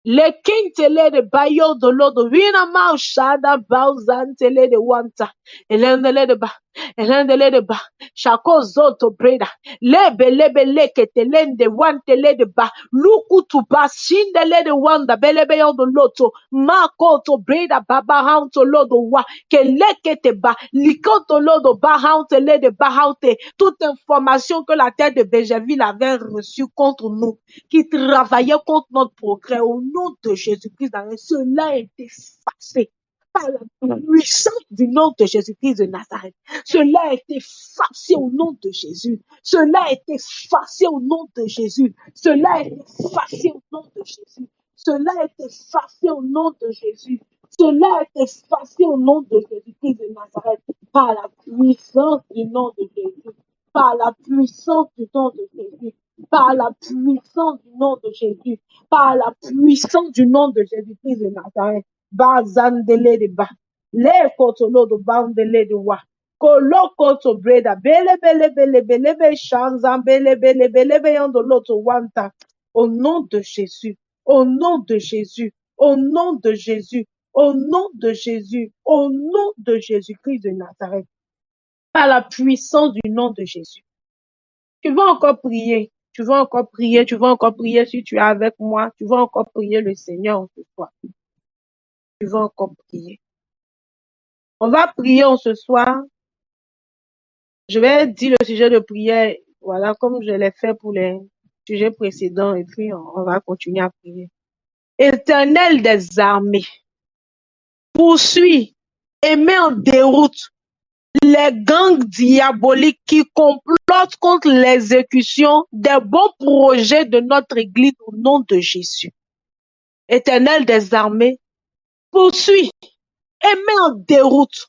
Le kintele de bayo de l'autre. Vina maushada bauzantele de wanta. Elendele de ba. Rendele de ba. Shako zoto breda. Lebe lekete lende wantele de ba. Luku tu ba shindele de wanda belebe yondo loto. Mako to breda baba haunto lodo wa. Kelekete ba. Likoto lodo ba hauntele de ba haunte. Toute information que la terre de Bégerville avait reçue contre nous, qui travaillait contre notre progrès, au nom de Jésus-Christ, cela a été effacé par la puissance du nom de Jésus-Christ de Nazareth. Cela a été effacé au nom de Jésus. Cela a été effacé au nom de Jésus. Cela a été effacé au nom de Jésus. Cela a été effacé au nom de Jésus. Cela a été effacé au nom de Jésus-Christ de Nazareth par la puissance du nom de Jésus. Par la puissance du nom de Jésus. Par la puissance du nom de Jésus. Par la puissance du nom de Jésus-Christ de Nazareth. Bazandele de ba. Le kotolo do bandele de wa. Koloko to breda. Bele shanzan bele yondo loto wanta. Au nom de Jésus. Au nom de Jésus. Au nom de Jésus. Au nom de Jésus. Au nom de Jésus-Christ de Nazareth. Par la puissance du nom de Jésus. Tu vas encore prier. Tu vas encore prier. Tu vas encore prier si tu es avec moi. Tu vas encore prier le Seigneur ce soir. Tu vas encore prier. On va prier ce soir. Je vais dire le sujet de prière, voilà, comme je l'ai fait pour les sujets précédents, et puis on va continuer à prier. Éternel des armées, poursuis et mets en déroute les gangs diaboliques qui complotent contre l'exécution des bons projets de notre Église au nom de Jésus. Éternel des armées, poursuis et mets en déroute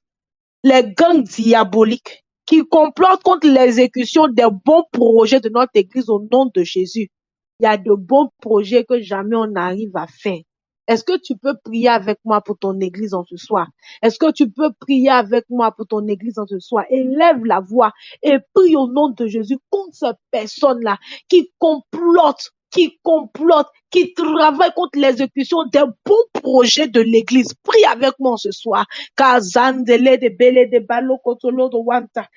les gangs diaboliques qui complotent contre l'exécution des bons projets de notre Église au nom de Jésus. Il y a de bons projets que jamais on n'arrive à faire. Est-ce que tu peux prier avec moi pour ton Église en ce soir? Est-ce que tu peux prier avec moi pour ton Église en ce soir? Élève la voix et prie au nom de Jésus contre ces personnes-là qui complotent, qui travaillent contre l'exécution des bons projets de l'Église. Prie avec moi ce soir. Kazandele de bele de balo kotolo de wanta.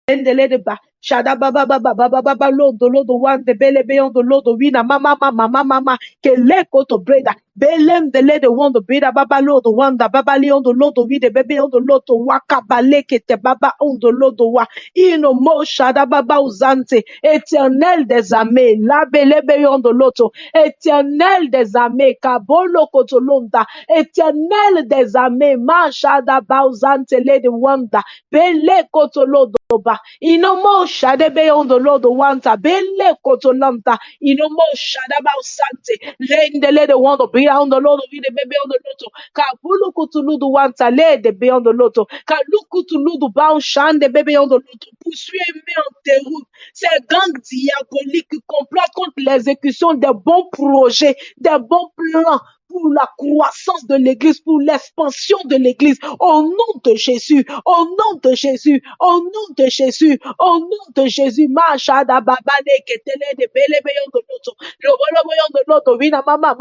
Endele de ba. Shada baba baba baba baba lo do wante bele beyon do lo do wina mama kele koto breda. Belem dele de wando breda baba lo do wanda baba leon do lo do wide bebe on do lo to waka bale kete baba on do lo do wa. Ino mo shada baba uzante. Éternel des armées, la bele beyon do loto. Éternel des armées, kabolo koto londa. Éternel des armées, ma shada ba uzante le de wanda. Bele koto lo ba. Inomo shadebe on the Lord wanta bele kotolanta. Inomo shadaba sante. Lendele the one to be on the Lord with the baby on the loto. Kabulu kutuludu wanta le de be on the loto. Kaluku tuludu bao shan de baby on the loto. Poursuivez en déroute ces gangs diaboliques qui complotent contre l'exécution des bons projets, des bons plans pour la croissance de l'Église, pour l'expansion de l'Église, au nom de Jésus, au nom de Jésus, au nom de Jésus, au nom de Jésus. Mashada babane ketele de bele beyon de loto, le bolo beyon de loto, vina mama,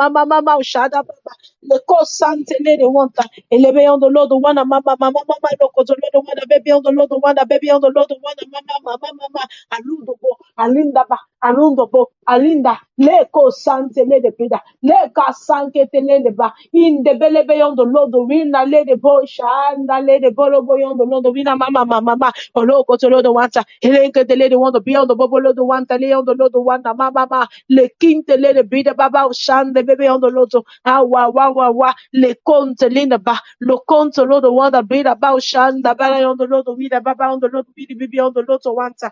shada baba, le ko santele de wanta, et le beyon de loto, wana mama, lo koto loto, wana baby on the loto, wana baby on the loto, wana mama, alundo bo, alinda ba, alundo bo, alinda, le ko santele de pida, le ka sanketele de ba, in de bele beyon de loto, vina le de bo, shanda le de bolo boyon de loto, vina mama, olo koto loto wanta, ele ketele de wanta, beyond the bobo loto wanta, le on the loto wanta, mama, le kintele de bida baba, shande bebe on the loto, wa, le konte linda ba, lo konte loto wanta, bida ba, shanda bala on the loto, vida baba on the loto, bidi bibi on the loto wanta,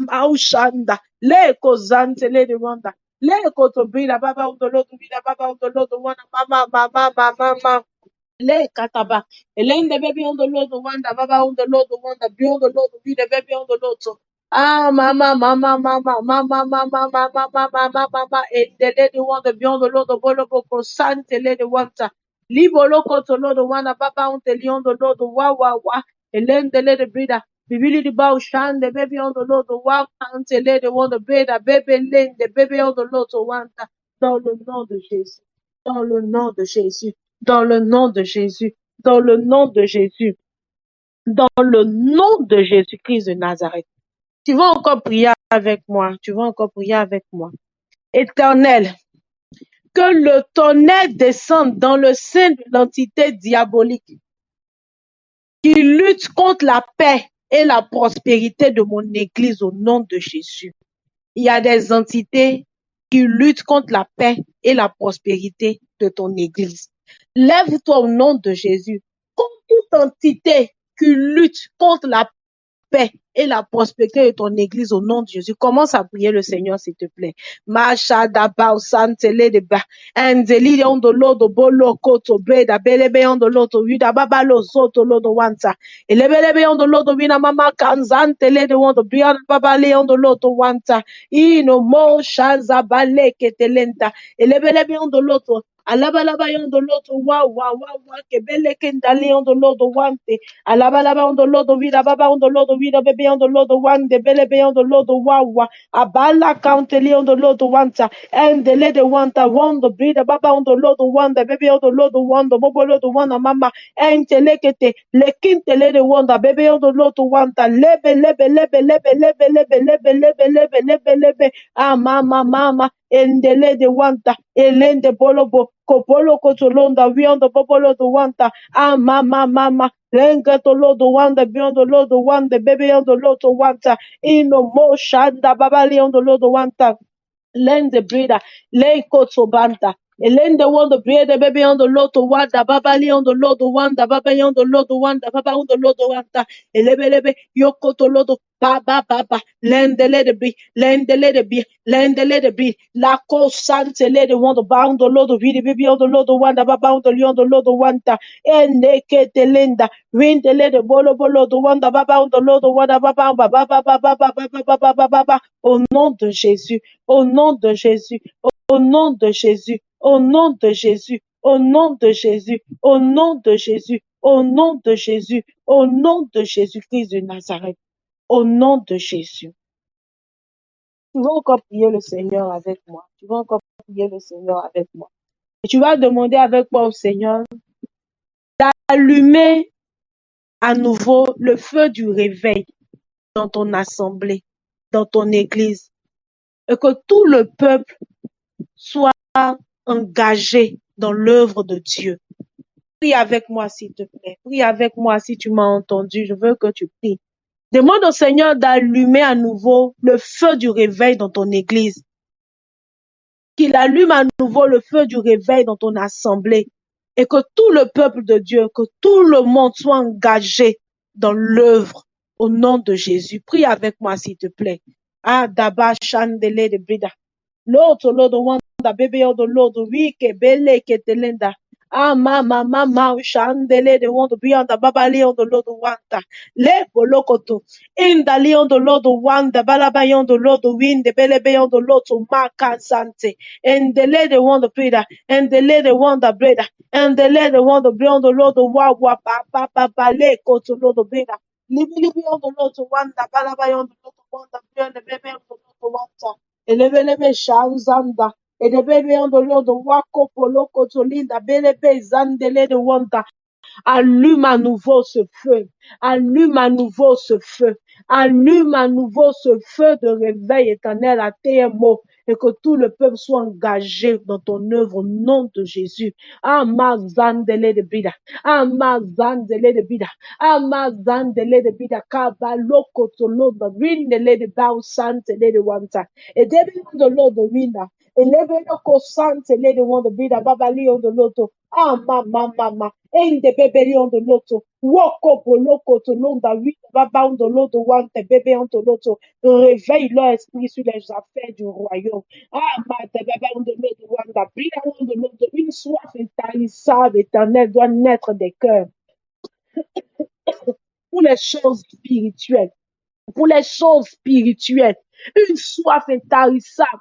aushanda, le kozante le de wanta, le koto bida baba on the loto, vida baba on the loto, wana mama, le kataba. Elende baby on the Lord, wanda baba on the Lord, wanda be on the Lord, be the baby on the Lord. So, mama, and the lady wanda be on the Lord, the bolo boko sante lady wanta. Libo loko to Lord, wanda baba on the leon the Lord, wa. Elende lady breeder. Bibili the bow shan the baby on the Lord, the wow count the lady wanda breeder, baby lane, the baby on the Lord, wanta. Dans le nom de Jésus. Dans le nom de Jésus. Dans le nom de Jésus, dans le nom de Jésus. dans le nom de Jésus-Christ de Nazareth. Tu vas encore prier avec moi. Tu vas encore prier avec moi. Éternel, que le tonnerre descende dans le sein de l'entité diabolique qui lutte contre la paix et la prospérité de mon église au nom de Jésus. Il y a des entités qui luttent contre la paix et la prospérité de ton église. Lève-toi au nom de Jésus. Contre toute entité qui lutte contre la paix et la prospérité de ton église au nom de Jésus. Commence à prier le Seigneur, s'il te plaît. Masha da bao santele de ba. Enzeli on do lodo bolo koto breda belebe on do loto vida baba lo soto lodo wanta. Elebelebe on do lodo vina mama kanzantele de on do biana baba le on do loto wanta. Ino mo shaza bale ketelenta. Elebelebe on do loto. Alabalaba yon do loto wa kebele kendali on do lodo wante. Alabalaba on the Lord of vida baba on the Lord of vida baby on the Lord of one the belebe on the Lord of wawa abala countely on the Lord of wanta and the lady wanta one the breed baba on the Lord of one the baby on the Lord of one the bobo Lord of one mama and telekete lekinte lady one the baby on the Lord of wanta lebe ah mama and the lady wanta elende bolobo kopolo kotolonda we on the bobo Lord of wanta ah mama Lenga to Lord the one, the beyond the Lord the one, the baby on the Lord the one, in the motion, the babali on the Lord the one, lend the breeder, lay coat so banta. Lend the one the breed, the baby on the Lord the one, the babali on the Lord the one, the baby on the Lord the one, the baba on the Lord the one, elebelebe, yoko to Lord, baba, lend the lady be, lend the lady be, lend the lady be, la co sante lady one the bound the Lord the baby on the Lord the one, the baba on the Lord the one, and naked the lenda. Win the lady bolo the one the baba on the Lord the one baba au nom de Jésus, au nom de Jésus, au nom de Jésus, au nom de Jésus, au nom de Jésus, au nom de Jésus, au nom de Jésus, au nom de Jésus-Christ de Nazareth, au nom de Jésus. Tu vas encore prier le Seigneur avec moi. Tu vas encore prier le Seigneur avec moi. Et tu vas demander avec moi au Seigneur d'allumer à nouveau le feu du réveil dans ton assemblée, dans ton église, et que tout le peuple soit engagé dans l'œuvre de Dieu. Prie avec moi, s'il te plaît. Prie avec moi si tu m'as entendu. Je veux que tu pries. Demande au Seigneur d'allumer à nouveau le feu du réveil dans ton église. Qu'il allume à nouveau le feu du réveil dans ton assemblée. Et que tout le peuple de Dieu, que tout le monde soit engagé dans l'œuvre au nom de Jésus. Prie avec moi, s'il te plaît. Ah, Daba Chandele de Brida. L'autre, l'autre, wanda, bébé, l'autre, oui, que belle, que telenda. Ah, mama, chandele de wanda, beyond baba, leon, de l'autre, wanda. Le, bolokoto. Inda, leon, de l'autre, wanda, balabayon, de l'autre, wind, de belle, bayon, de l'autre, maka, sante. And the lady, wanda, brida. And the lady, wanda, brida. And the lady, wanda, beyond the l'autre, wawa, papa, le, koto, l'autre, brida. Libi, on the l'autre, wanda, balabayon, de l'autre, wanda, beyond the baby, on the l'autre, wanda. Elebelebe shanzanda. Edebebe on the Lord, wako poloko tolinda, belebe zandele de wanda. Allume à nouveau ce feu. Allume à nouveau ce feu. Allume à nouveau ce feu de réveil éternel à TMO et que tout le peuple soit engagé dans ton œuvre au nom de Jésus. Amazandele de bida. Amazandele de bida. Amazandele de bida. Kabaloko toloda. Rindele de bao santele de wanta. Et début de l'eau de winda. Et levelo santele de wanda bida. Babali on the loto. Mama. Ende bebeli on the loto. Woko poloko tolonda. Oui, baba on the loto. Wante bébé on the loto. Réveille leur esprit sur les affaires du royaume. Une soif intarissable, éternelle, doit naître des cœurs pour les choses spirituelles. Pour les choses spirituelles. Une soif intarissable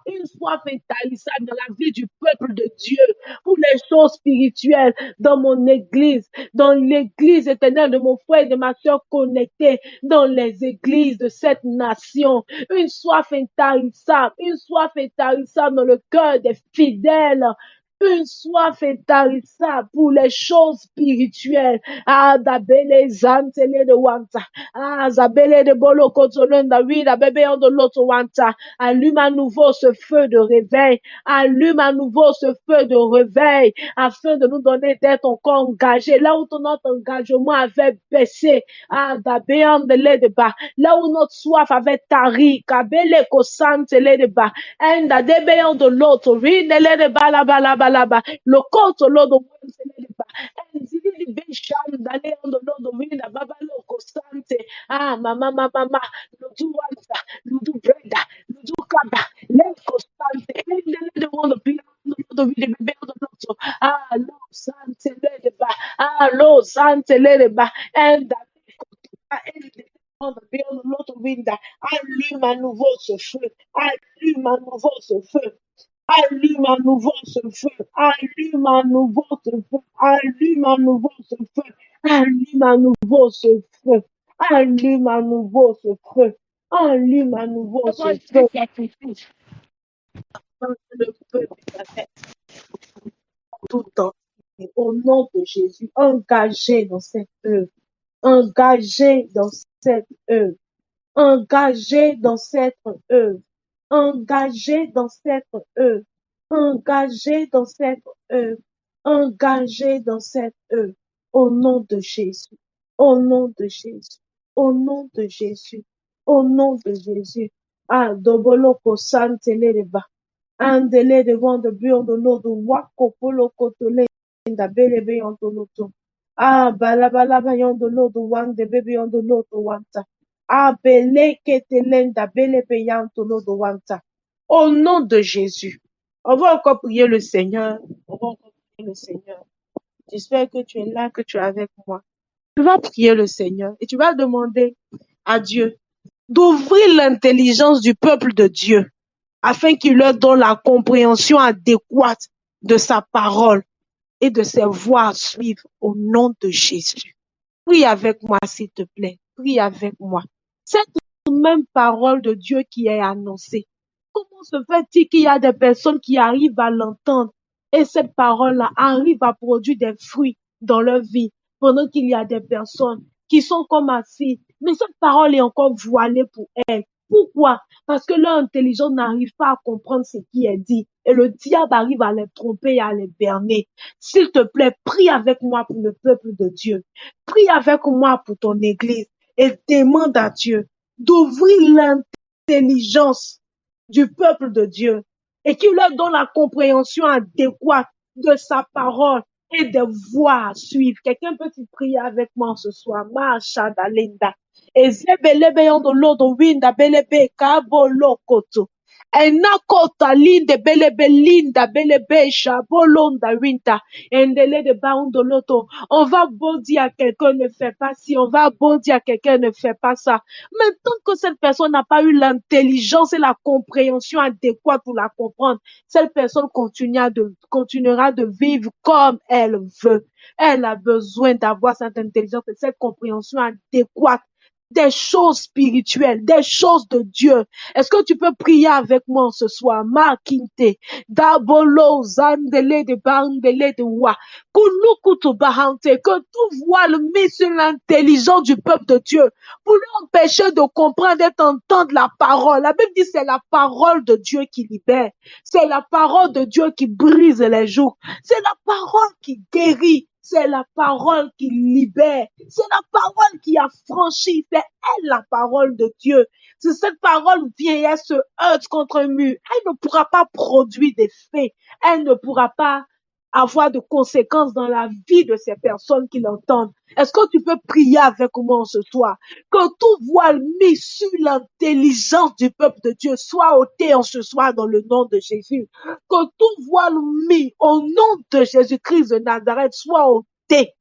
dans la vie du peuple de Dieu, pour les choses spirituelles, dans mon église, dans l'église éternelle de mon frère et de ma soeur connectés, dans les églises de cette nation. Une soif intarissable dans le cœur des fidèles. une soif intarissable pour les choses spirituelles. Ah, dabele zantele de wanta. Ah, zabele de bolo kotolenda, oui, la bébé de l'autre wanta. Allume à nouveau ce feu de réveil. Allume à nouveau ce feu de réveil afin de nous donner d'être encore engagés. Là où notre engagement avait baissé. Ah, dabéan de lait de bas. Là où notre soif avait tari. Kabele kosantele de bas. Enda débéan de l'autre. Oui, de lait de bas, là-bas. Le compte l'autre. Nzili bisham dale ondo lodo winda baba loko sante. Ah, mama, ludu wanta, ludu brenda, ludu kaba, leko sante. Endele de wondo pila ondo lodo winde bebe ondo lodo. Ah, lo sante lede ba. Ah, lo sante lede ba. Enda leko ah, ende ondo pila ondo lodo winda. Allume à nouveau ce feu. Allume à nouveau ce feu. Allume à nouveau ce feu. Allume à nouveau ce feu. Allume à nouveau ce feu. Allume à nouveau ce feu. Allume à nouveau ce feu. Allume à nouveau ce feu. Le feu de ta tête tout entier. Au nom de Jésus, engagé dans cette œuvre. Engagé dans cette œuvre. Engagé dans cette œuvre. Engagé dans cette œuvre. Engagé dans cette œuvre. Engagé dans cette œuvre. Au nom de Jésus. Au nom de Jésus. Au nom de Jésus. Au nom de Jésus. Ah, doboloko santeleba. Andele de wanda biondo lodo wako polo kotole inda belebe yondo lodo. Ah, balaba yondo lodo wande bebe yondo lodo wanta. Ah, beleke telenda belebe yondo lodo wanta. Au nom de Jésus. On va encore prier le Seigneur. On va encore prier le Seigneur. J'espère que tu es là, que tu es avec moi. Tu vas prier le Seigneur et tu vas demander à Dieu d'ouvrir l'intelligence du peuple de Dieu afin qu'il leur donne la compréhension adéquate de sa parole et de ses voies à suivre au nom de Jésus. Prie avec moi, s'il te plaît. Prie avec moi. Cette même parole de Dieu qui est annoncée. Comment se fait-il qu'il y a des personnes qui arrivent à l'entendre et cette parole-là arrive à produire des fruits dans leur vie pendant qu'il y a des personnes qui sont comme assises, mais cette parole est encore voilée pour elles. Pourquoi? Parce que leur intelligence n'arrive pas à comprendre ce qui est dit et le diable arrive à les tromper et à les berner. S'il te plaît, prie avec moi pour le peuple de Dieu. Prie avec moi pour ton église et demande à Dieu d'ouvrir l'intelligence du peuple de Dieu et qu'il leur donne la compréhension adéquate de sa parole et des voies à suivre. Quelqu'un peut-il prier avec moi ce soir? Masha Dalinda. Ezebelebe yondo lodo winda belebe kabo lokoto. Enakota linde belebe linda belebe shabolonda winda. Endele de baondo loto. On va bon dire à quelqu'un ne fait pas ci, on va bon dire à quelqu'un ne fait pas ça. Maintenant que cette personne n'a pas eu l'intelligence et la compréhension adéquate pour la comprendre, cette personne continuera de vivre comme elle veut. Elle a besoin d'avoir cette intelligence et cette compréhension adéquate des choses spirituelles, des choses de Dieu. Est-ce que tu peux prier avec moi ce soir? Makinte, dabolo, zandele de bandele de wa, kulukutu bahante, que tout voile mis sur l'intelligence du peuple de Dieu pour l'empêcher de comprendre et d'entendre la parole. La Bible dit c'est la parole de Dieu qui libère. C'est la parole de Dieu qui brise les jougs. C'est la parole qui guérit. C'est la parole qui libère. C'est la parole qui affranchit. C'est elle la parole de Dieu. Si cette parole vient et elle se heurte contre un mur, elle ne pourra pas produire des faits. Elle ne pourra pas avoir de conséquences dans la vie de ces personnes qui l'entendent. Est-ce que tu peux prier avec moi ce soir? Que tout voile mis sur l'intelligence du peuple de Dieu soit ôté en ce soir dans le nom de Jésus. Que tout voile mis au nom de Jésus-Christ de Nazareth soit ôté.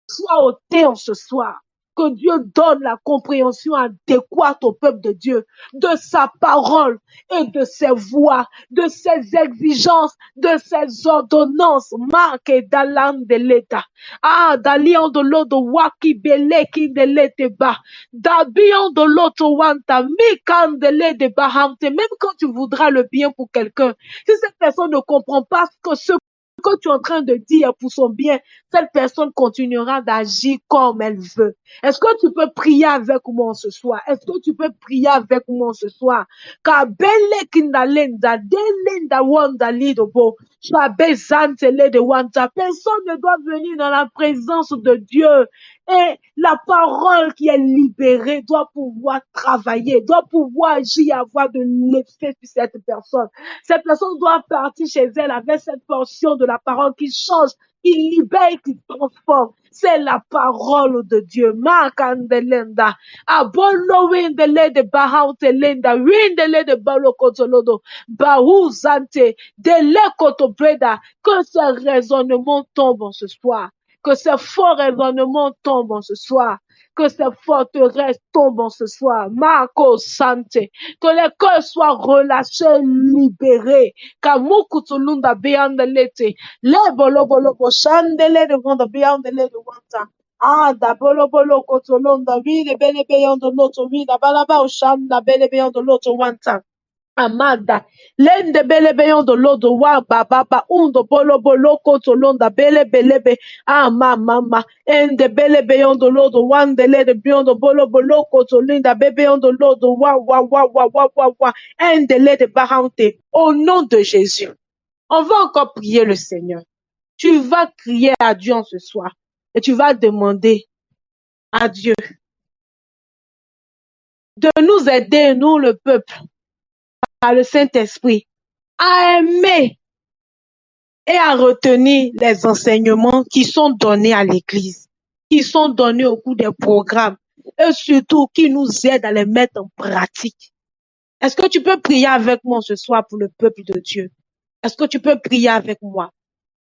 Soit ôté en ce soir. Que Dieu donne la compréhension adéquate au peuple de Dieu, de sa parole et de ses voies, de ses exigences, de ses ordonnances. Marque dalan de l'État. Ah, dalion de l'eau de waki beleki de l'État bas. Dabion de l'autre wanta, mikan de l'État bahamte. Même quand tu voudras le bien pour quelqu'un, si cette personne ne comprend pas ce que tu es en train de dire pour son bien, cette personne continuera d'agir comme elle veut. Est-ce que tu peux prier avec moi ce soir? Est-ce que tu peux prier avec moi ce soir? Car belle kindalenda, delenda wanda lidobo, shabezantele de wanta. Personne ne doit venir dans la présence de Dieu. Et la parole qui est libérée doit pouvoir travailler, doit pouvoir agir, avoir de l'effet sur cette personne. Cette personne doit partir chez elle avec cette portion de la parole qui change, qui libère, qui transforme. C'est la parole de Dieu. Makandelenda. Abolo windele de bahautelenda. Windele de balokotolodo. Bahuzante. De lekotobreda. Que ce raisonnement tombe en ce soir. Que ces faux raisonnements tombent en ce soir. Que ces forteresses tombent en ce soir. Marco Sante. Que les cœurs soient relâchés, libérés. Kamukutulunda beyandelete. Le bolo bolo bo shandele de vanda beyandele de wanta. Ah, da bolo bolo kotolonda. Vide bele beyando loto. Vida balaba oshanda bele beyando loto wanta. Amada, lende bele beyon do lodo wa baba undo bolo bolo koto londa bele belebe mama ende bele beyon do lodo wande lede beyon do bolo bolo koto linda bebe yon do lodo wa ende lede bahante. Au nom de Jésus, on va encore prier le Seigneur. Tu vas crier à Dieu en ce soir et tu vas demander à Dieu de nous aider, nous le peuple, par le Saint-Esprit, à aimer et à retenir les enseignements qui sont donnés à l'Église, qui sont donnés au cours des programmes et surtout qui nous aident à les mettre en pratique. Est-ce que tu peux prier avec moi ce soir pour le peuple de Dieu? Est-ce que tu peux prier avec moi?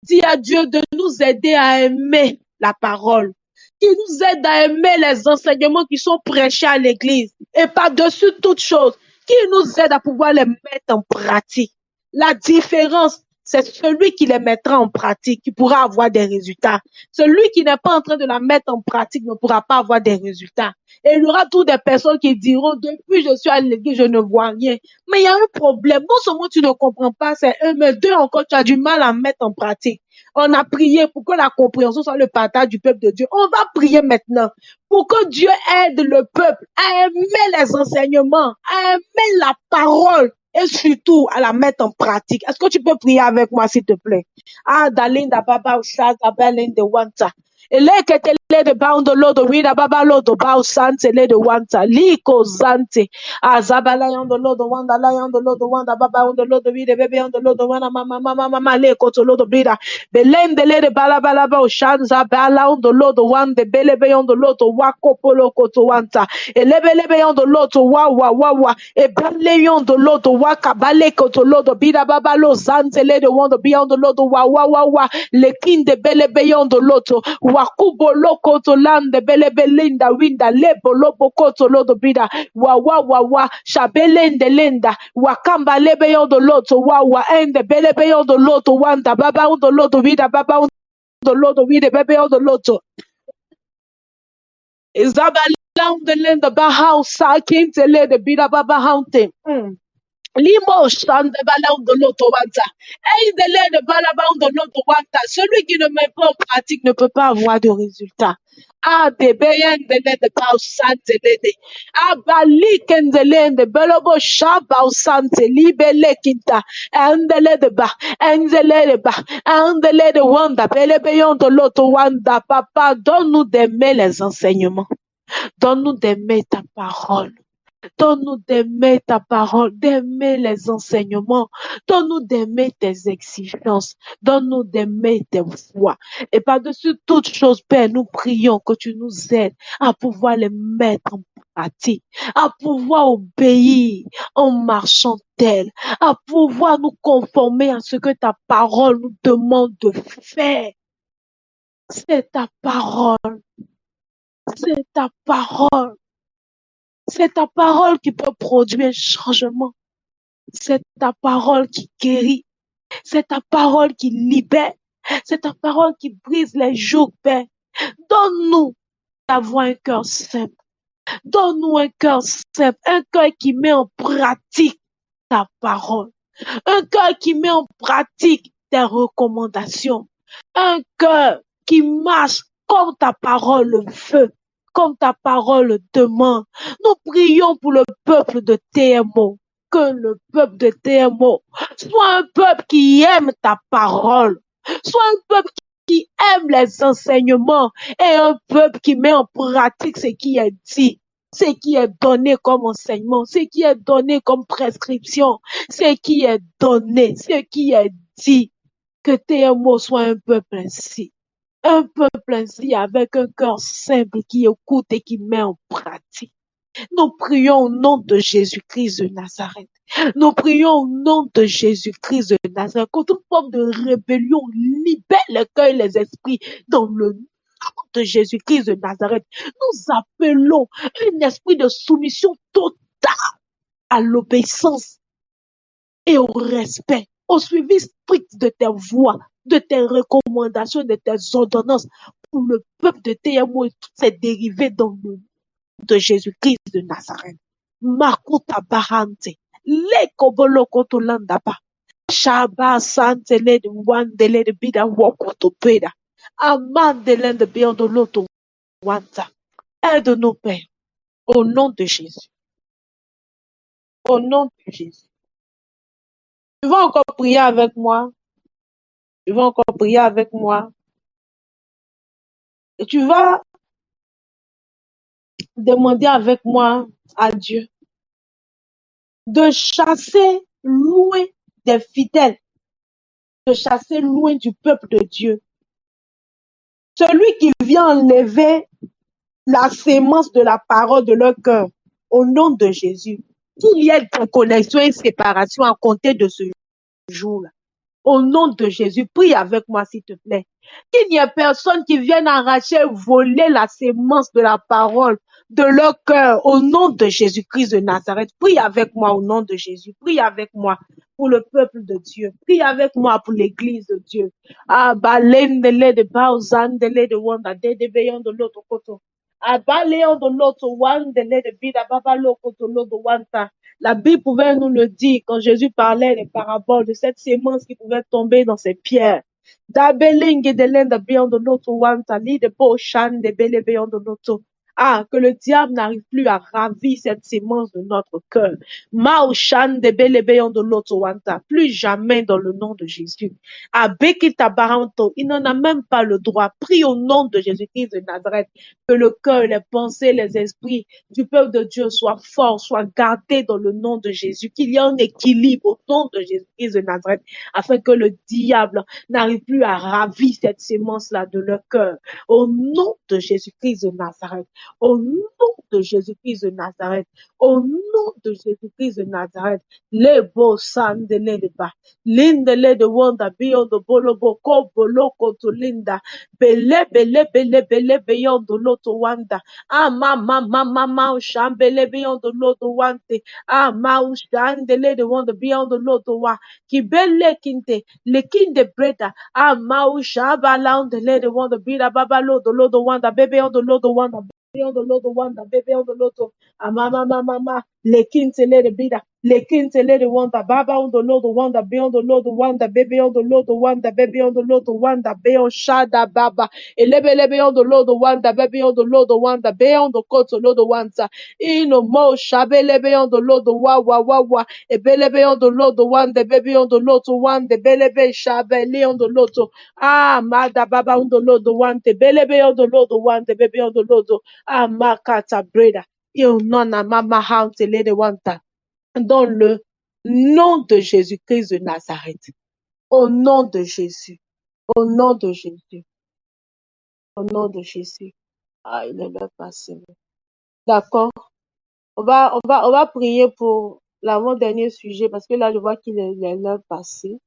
Dis à Dieu de nous aider à aimer la parole, qui nous aide à aimer les enseignements qui sont prêchés à l'Église et par-dessus toute chose, qui nous aide à pouvoir les mettre en pratique. La différence, c'est celui qui les mettra en pratique qui pourra avoir des résultats. Celui qui n'est pas en train de la mettre en pratique ne pourra pas avoir des résultats. Et il y aura toutes des personnes qui diront, depuis je suis à l'église, je ne vois rien. Mais il y a un problème. Non seulement tu ne comprends pas, c'est un, mais deux encore, tu as du mal à mettre en pratique. On a prié pour que la compréhension soit le partage du peuple de Dieu. On va prier maintenant pour que Dieu aide le peuple à aimer les enseignements, à aimer la parole et surtout à la mettre en pratique. Est-ce que tu peux prier avec moi, s'il te plaît? Ah, Dalinda Baba Ushaza Belinde Wanta. Eleketele de bound lodo wida baba lodo bao sante le de wanta liko zante azabala yondo lodo wanda la yondo lodo wanda baba yondo lodo wide bebe yondo lodo wana mama le koto lodo brida belende le de bala bala bao shanza bala yondo lodo wande belebe yondo lodo wako polo koto wanta elebelebe yondo lodo wa e bale yondo lodo waka bale koto lodo bida baba lo zante le de wando beyond lodo wa le kinde belebe yondo lodo wakubo loko to lande bele belinda winda lebo lobo koto lodo bida wa shabelende lenda wakamba lebe yondo loto wa ende bele be yondo loto wanda baba undo lodo bida baba undo lodo wide bebe yondo loto izabala undo lenda ba house kinte lede bida baba haunte Limo shande balaundo loto wanta. Eidele de balabaundo loto wanta. Celui qui ne met pas en pratique ne peut pas avoir de résultat. Ah, de beyen de le de pau sante lede. Ah, balikendele de belobo shaba au sante libele kinta. Endele de ba. Endele de ba. Endele de wanda. Bele beyon de loto wanda. Papa, donne-nous d'aimer les enseignements. Donne-nous d'aimer ta parole. Donne-nous d'aimer ta parole, d'aimer les enseignements. Donne-nous d'aimer tes exigences. Donne-nous d'aimer tes voies. Et par-dessus toutes choses, Père, nous prions que tu nous aides à pouvoir les mettre en pratique, à pouvoir obéir en marchant tel, à pouvoir nous conformer à ce que ta parole nous demande de faire. C'est ta parole. C'est ta parole. C'est ta parole qui peut produire un changement. C'est ta parole qui guérit. C'est ta parole qui libère. C'est ta parole qui brise les jougs, Père. Donne-nous d'avoir un cœur simple. Donne-nous un cœur simple. Un cœur qui met en pratique ta parole. Un cœur qui met en pratique tes recommandations. Un cœur qui marche comme ta parole le veut, comme ta parole le demande. Nous prions pour le peuple de TMO. Que le peuple de TMO soit un peuple qui aime ta parole, soit un peuple qui aime les enseignements et un peuple qui met en pratique ce qui est dit, ce qui est donné comme enseignement, ce qui est donné comme prescription, ce qui est donné, ce qui est dit. Que TMO soit un peuple ainsi avec un cœur simple qui écoute et qui met en pratique. Nous prions au nom de Jésus-Christ de Nazareth. Nous prions au nom de Jésus-Christ de Nazareth. Que toute forme de rébellion libère le cœur et les esprits dans le nom de Jésus-Christ de Nazareth. Nous appelons un esprit de soumission totale à l'obéissance et au respect, au suivi strict de tes voies, de tes recommandations, de tes ordonnances pour le peuple de TMO et toutes ses dérivés dans le nom de Jésus-Christ de Nazareth. Makuta Bahante, Le Kobolo Kotolandaba, Shaba Santele de Wandele de Bida Wokoto Peda, Amandele de Biondo Loto Wanta. Aide-nous, Père, au nom de Jésus. Au nom de Jésus. Tu vas encore prier avec moi. Tu vas encore prier avec moi. Et tu vas demander avec moi à Dieu de chasser loin des fidèles, de chasser loin du peuple de Dieu. Celui qui vient enlever la sémence de la parole de leur cœur, au nom de Jésus. Qu'il y ait déconnexion et séparation à compter de ce jour-là. Au nom de Jésus, prie avec moi s'il te plaît. Qu'il n'y ait personne qui vienne arracher, voler la sémence de la parole de leur cœur au nom de Jésus-Christ de Nazareth. Prie avec moi au nom de Jésus. Prie avec moi pour le peuple de Dieu. Prie avec moi pour l'église de Dieu. Ah, balendele de bauzandele de wanda de beyon de l'autre côté. Ah, baléon de l'autre wandele de bida babalo koto l'autre wanta. La Bible pouvait nous le dire quand Jésus parlait des paraboles de cette sémence qui pouvait tomber dans ces pierres. Dabeling et de l'ende beyond de l'autre wanta, li de beau chan de bele beyond de l'autre. Ah, que le diable n'arrive plus à ravir cette sémence de notre cœur. Mao chan de bele beyond de l'autre wanta. Plus jamais dans le nom de Jésus. Ah, Bekita Baranto, il n'en a même pas le droit. Prie au nom de Jésus-Christ de Nazareth. Que le cœur, les pensées, les esprits du peuple de Dieu soient forts, soient gardés dans le nom de Jésus. Qu'il y ait un équilibre au nom de Jésus-Christ de Nazareth. Afin que le diable n'arrive plus à ravir cette sémence-là de leur cœur. Au nom de Jésus-Christ de Nazareth. Au nom de Jésus-Christ de Nazareth. Au nom de Jésus-Christ de Nazareth. Les beaux sang de l'Éba. Lindele de Wanda, Bion de Bolobo, Kobolo, Kotolinda. Bele, bele, bele, bele, beyon de l'autre Wanda. Ah, ma, shambele, beyon de l'autre Wante. Ah, ma, shandele de Wanda, beyon de l'autre Wa. Ki bele kinte, le kinde breda. Ah, ma, shabalan de Wanda, bida babalo de l'autre Wanda, bébé de l'autre Wanda. Beyon de l'autre Wanda, bébé de l'autre. Ah, ma, le kinte le de bida. Le kintele de wanda, baba on the Lord wanda, beyond the Lord wanda, baby on the Lord wanda, baby on the Lord wanda, beyond shada baba, elebele on the Lord wanda, baby on the Lord wanda, beyond the court Lord wanda, ino mo shabele on the Lord wa, ebelebe on the Lord wanda, baby on the Lord wanda, belebe shabele on the Lord, ah, mada baba on the Lord wanda, belebe on the Lord wanda, baby on the Lord, ah, makata breda, il nona mama hante lede wanta. Dans le nom de Jésus-Christ de Nazareth. Au nom de Jésus. Au nom de Jésus. Au nom de Jésus. Ah, il est l'heure passée. D'accord. On va prier pour l'avant-dernier sujet parce que là, je vois qu'il est l'heure passée.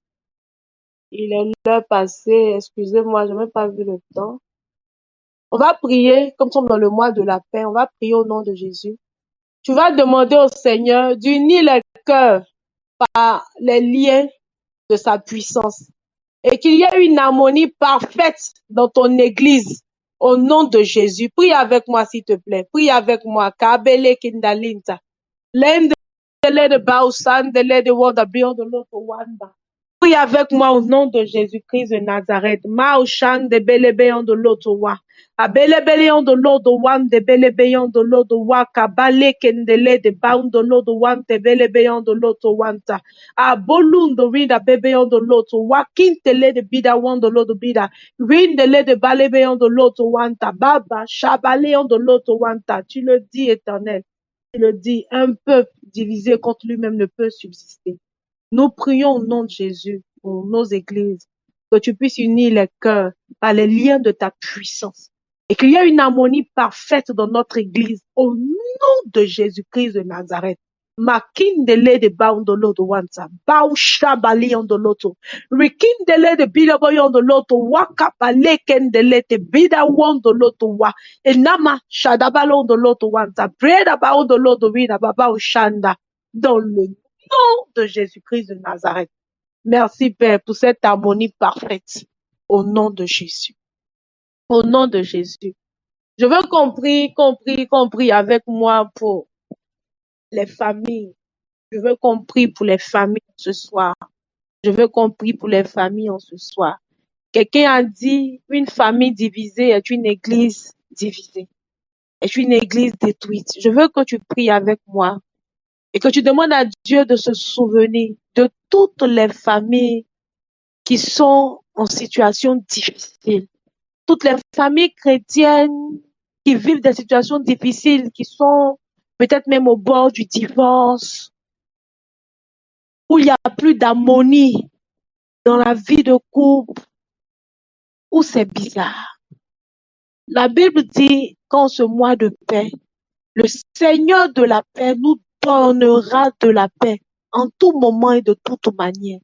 Il est l'heure passée. Excusez-moi, je n'ai même pas vu le temps. On va prier, comme nous sommes dans le mois de la paix, on va prier au nom de Jésus. Tu vas demander au Seigneur d'unir les cœurs par les liens de sa puissance et qu'il y ait une harmonie parfaite dans ton église au nom de Jésus. Prie avec moi s'il te plaît. Prie avec moi. Kabele kindalinta. Lendele de Bausan, de Wanda, Beyond de l'autre Wanda. Prie avec moi au nom de Jésus-Christ de Nazareth. Maoshan de Belebéon de l'Otowa. A Belebéon de l'Odowan de Belebéon de l'Odowa. Kabale Kendele de Baun de l'Odowan de Belebéon de l'Otowanta. A Bolun de Rida Bébéon de l'Otowa. Kintele de Bidawan de l'Odobida. Rindele de Balebéon de l'Otowanta. Baba Shabaléon de l'Otowanta. Tu le dis, Éternel. Tu le dis, un peuple divisé contre lui-même ne peut subsister. Nous prions au nom de Jésus pour nos églises, que tu puisses unir les cœurs par les liens de ta puissance et qu'il y ait une harmonie parfaite dans notre église au nom de Jésus-Christ de Nazareth. Makindele de baundolo de wansa, baushabali ondoloto, rikindele de bilaboy ondoloto, wakapale kendele de bida wondoloto wa, enama shadabalo ondoloto wansa, breda ba ondoloto wina baba ushanda, dans le nom de Jésus-Christ de Nazareth. Merci Père pour cette harmonie parfaite au nom de Jésus. Au nom de Jésus. Je veux compris avec moi pour les familles. Je veux compris pour les familles ce soir. Je veux compris pour les familles en ce soir. Quelqu'un a dit, une famille divisée est une église divisée, est une église détruite. Je veux que tu pries avec moi et que tu demandes à Dieu de se souvenir de toutes les familles qui sont en situation difficile. Toutes les familles chrétiennes qui vivent des situations difficiles, qui sont peut-être même au bord du divorce, où il n'y a plus d'harmonie dans la vie de couple, où c'est bizarre. La Bible dit qu'en ce mois de paix, le Seigneur de la paix nous donnera de la paix en tout moment et de toute manière.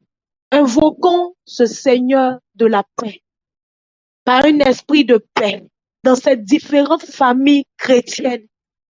Invoquons ce Seigneur de la paix par un esprit de paix dans ces différentes familles chrétiennes.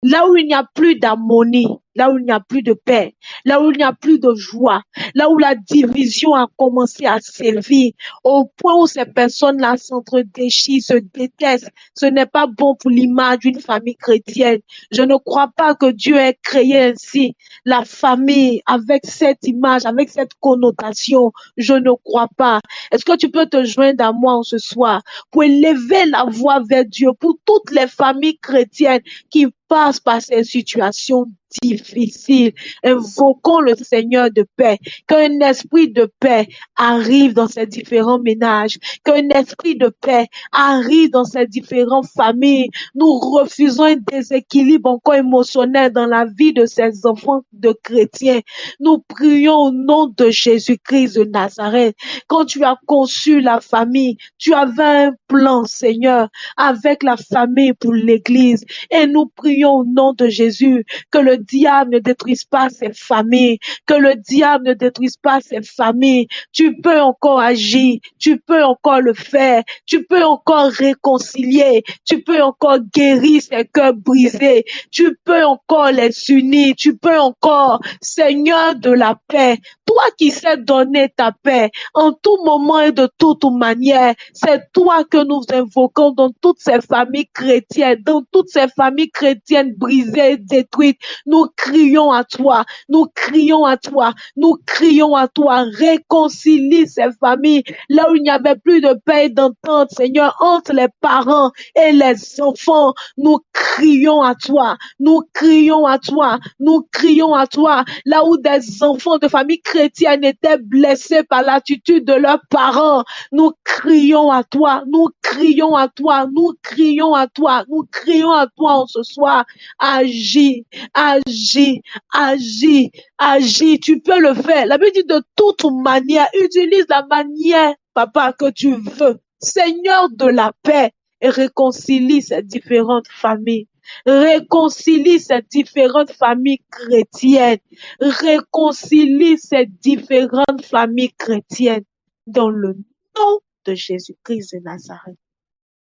Là où il n'y a plus d'harmonie, là où il n'y a plus de paix, là où il n'y a plus de joie, là où la division a commencé à s'élever, au point où ces personnes-là s'entre-déchirent, se détestent, ce n'est pas bon pour l'image d'une famille chrétienne. Je ne crois pas que Dieu ait créé ainsi la famille avec cette image, avec cette connotation. Je ne crois pas. Est-ce que tu peux te joindre à moi ce soir pour élever la voix vers Dieu pour toutes les familles chrétiennes qui passent par ces situations difficiles? Invoquons le Seigneur de paix, qu'un esprit de paix arrive dans ces différents ménages, qu'un esprit de paix arrive dans ces différentes familles. Nous refusons un déséquilibre encore émotionnel dans la vie de ces enfants de chrétiens. Nous prions au nom de Jésus-Christ de Nazareth. Quand tu as conçu la famille, tu avais un plan, Seigneur, avec la famille pour l'Église. Et nous prions au nom de Jésus que le diable ne détruise pas ces familles, que le diable ne détruise pas ces familles. Tu peux encore agir, tu peux encore le faire, tu peux encore réconcilier, tu peux encore guérir ces cœurs brisés, tu peux encore les unir, tu peux encore, Seigneur de la paix, toi qui sais donner ta paix en tout moment et de toute manière, c'est toi que nous invoquons dans toutes ces familles chrétiennes, dans toutes ces familles chrétiennes brisées, détruites. Nous crions à toi, nous crions à toi, nous crions à toi. Réconcilie ces familles là où il n'y avait plus de paix et d'entente, Seigneur, entre les parents et les enfants. Nous crions à toi, nous crions à toi, nous crions à toi. Là où des enfants de familles chrétiennes étaient blessés par l'attitude de leurs parents, nous crions à toi, nous crions à toi, nous crions à toi, nous crions à toi en ce soir. Agis, agis, agis, agis, tu peux le faire. La Bible dit de toute manière, utilise la manière, papa, que tu veux. Seigneur de la paix, et réconcilie ces différentes familles. Réconcilie ces différentes familles chrétiennes. Réconcilie ces différentes familles chrétiennes dans le nom de Jésus-Christ de Nazareth.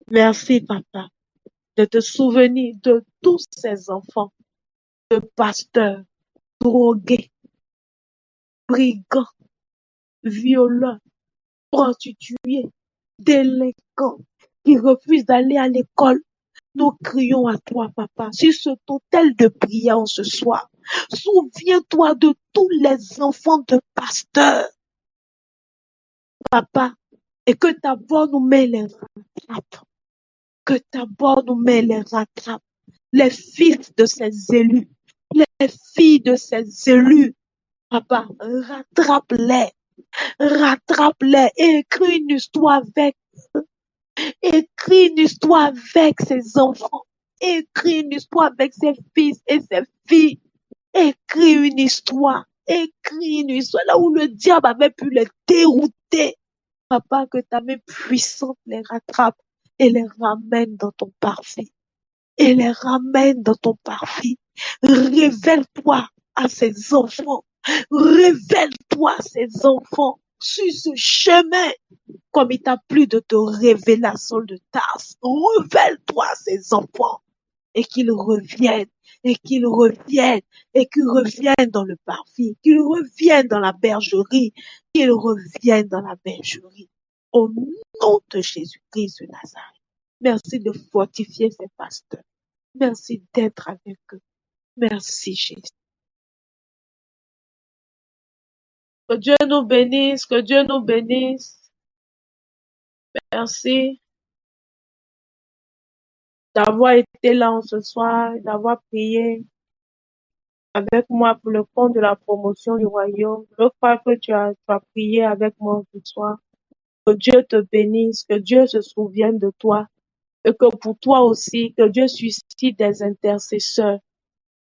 Merci, papa, de te souvenir de tous ces enfants, de pasteurs, drogués, brigands, violeurs, prostituées, délinquants, qui refusent d'aller à l'école. Nous crions à toi, papa, sur ce autel de prière ce soir. Souviens-toi de tous les enfants de pasteurs Papa, et que ta bonne main les rattrape. Que ta bonne main les rattrape. Les fils de ces élus, les filles de ces élus, Papa, rattrape-les, rattrape-les et écris une histoire avec, écris une histoire avec ses enfants, écris une histoire avec ses fils et ses filles, écris une histoire là où le diable avait pu les dérouter. Papa, que ta main puissante les rattrape et les ramène dans ton parvis. Et les ramène dans ton parvis. Révèle-toi à ces enfants. Révèle-toi à ces enfants sur ce chemin comme il t'a plu de te révéler à Saul de Tarse. Révèle-toi à ces enfants et qu'ils reviennent, et qu'ils reviennent, et qu'ils reviennent dans le parvis, qu'ils reviennent dans la bergerie, qu'ils reviennent dans la bergerie. Au nom de Jésus-Christ de Nazareth. Merci de fortifier ces pasteurs. Merci d'être avec eux. Merci Jésus. Que Dieu nous bénisse, que Dieu nous bénisse. Merci d'avoir été là en ce soir, d'avoir prié avec moi pour le compte de la promotion du royaume. Je crois que tu as prié avec moi ce soir. Que Dieu te bénisse, que Dieu se souvienne de toi et que pour toi aussi, que Dieu suscite des intercesseurs.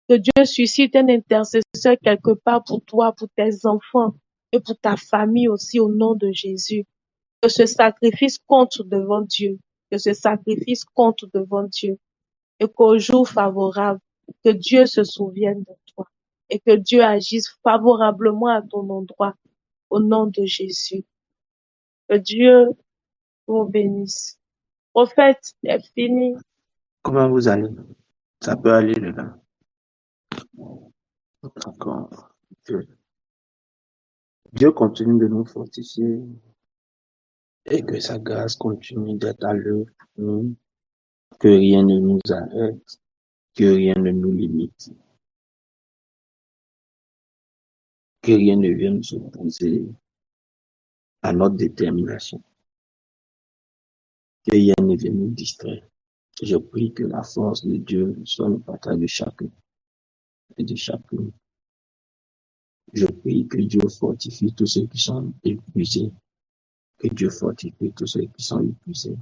Que Dieu suscite un intercesseur quelque part pour toi, pour tes enfants et pour ta famille aussi au nom de Jésus. Que ce sacrifice compte devant Dieu. Que ce sacrifice compte devant Dieu. Et qu'au jour favorable, que Dieu se souvienne de toi. Et que Dieu agisse favorablement à ton endroit au nom de Jésus. Que Dieu vous bénisse. Prophète, est fini. Comment vous allez? Ça peut aller dedans. D'accord. Dieu continue de nous fortifier et que sa grâce continue d'être à l'œuvre pour nous, que rien ne nous arrête, que rien ne nous limite, que rien ne vienne s'opposer à notre détermination, que rien ne vienne nous distraire. Je prie que la force de Dieu soit le partage de chacun et de chacune. Je prie que Dieu fortifie tous ceux qui sont épuisés, que Dieu fortifie tous ceux qui sont épuisés.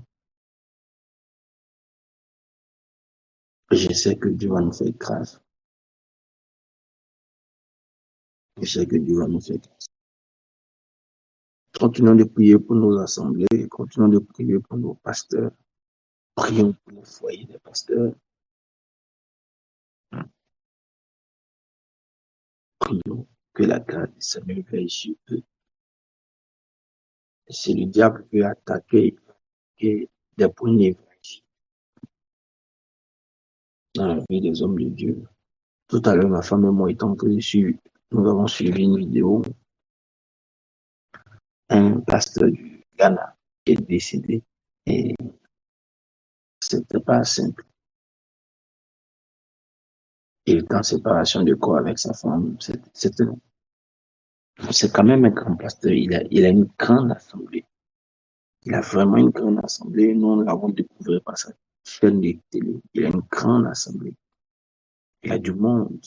Je sais que Dieu va nous faire grâce. Je sais que Dieu va nous faire grâce. Continuons de prier pour nos assemblées, continuons de prier pour nos pasteurs. Prions pour le foyer des pasteurs. Prions que la grâce du Seigneur veille sur eux. Et si le diable peut attaquer des points névralgiques dans la vie des hommes de Dieu. Tout à l'heure, ma femme et moi étant suivi, nous avons suivi une vidéo. Un pasteur du Ghana est décédé et c'était pas simple. Il est en séparation de corps avec sa femme. C'est quand même un grand pasteur. Il a une grande assemblée. Il a vraiment une grande assemblée. Nous l'avons découvert par sa chaîne de télé. Il a une grande assemblée. Il a du monde.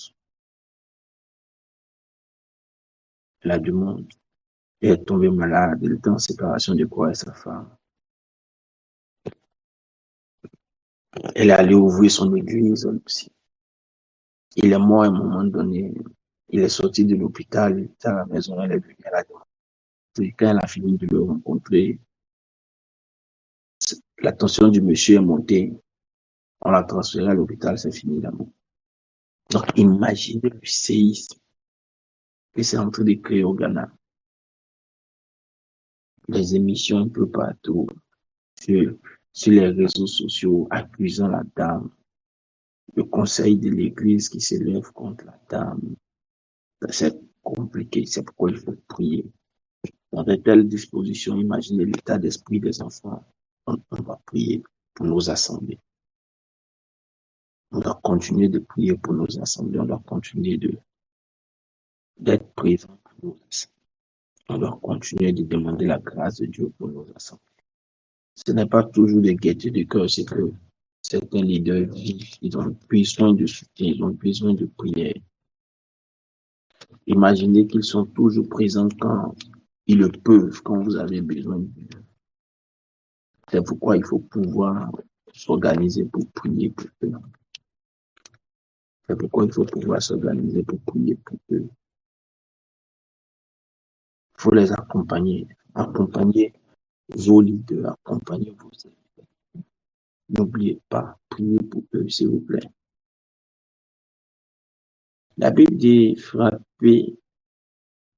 Il a du monde. Il est tombé malade. Il était en séparation de corps avec sa femme. Elle est allée ouvrir son église aussi. Il est mort à un moment donné. Il est sorti de l'hôpital. Il était à la maison. Elle est venue à la demande. Quand elle a fini de le rencontrer, la tension du monsieur est montée. On l'a transféré à l'hôpital, c'est fini là-bas. Donc, imaginez le séisme que c'est en train de créer au Ghana. Les émissions un peu partout, sur les réseaux sociaux, accusant la dame. Le conseil de l'église qui s'élève contre la dame. C'est compliqué, c'est pourquoi il faut prier. Dans de telles dispositions, imaginez l'état d'esprit des enfants. On va prier pour nos assemblées. On doit continuer de prier pour nos assemblées. On doit continuer d'être présent pour nos assemblées. On doit continuer de demander la grâce de Dieu pour nos assemblées. Ce n'est pas toujours de gaieté de cœur, c'est que certains leaders vivent, ils ont besoin de soutien, ils ont besoin de prière. Imaginez qu'ils sont toujours présents quand ils le peuvent, quand vous avez besoin d'eux. C'est pourquoi il faut pouvoir s'organiser pour prier pour eux. C'est pourquoi il faut pouvoir s'organiser pour prier pour eux. Il faut les accompagner, accompagner vos leaders, accompagner vos amis. N'oubliez pas, priez pour eux, s'il vous plaît. La Bible dit frapper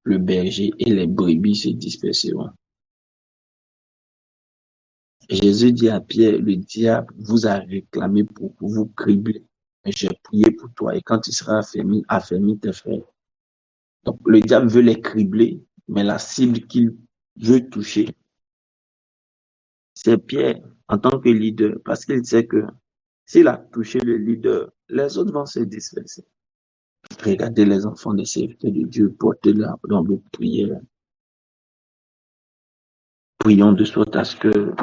le berger et les brebis se disperseront. Jésus dit à Pierre, le diable vous a réclamé pour vous cribler. Mais j'ai prié pour toi et quand il sera affermi tes frères. Donc le diable veut les cribler, mais la cible qu'il veut toucher, c'est Pierre en tant que leader, parce qu'il sait que s'il a touché le leader, les autres vont se disperser. Regardez les enfants des serviteurs de Dieu, portez-leur dans vos prières. Prions de sorte à ce que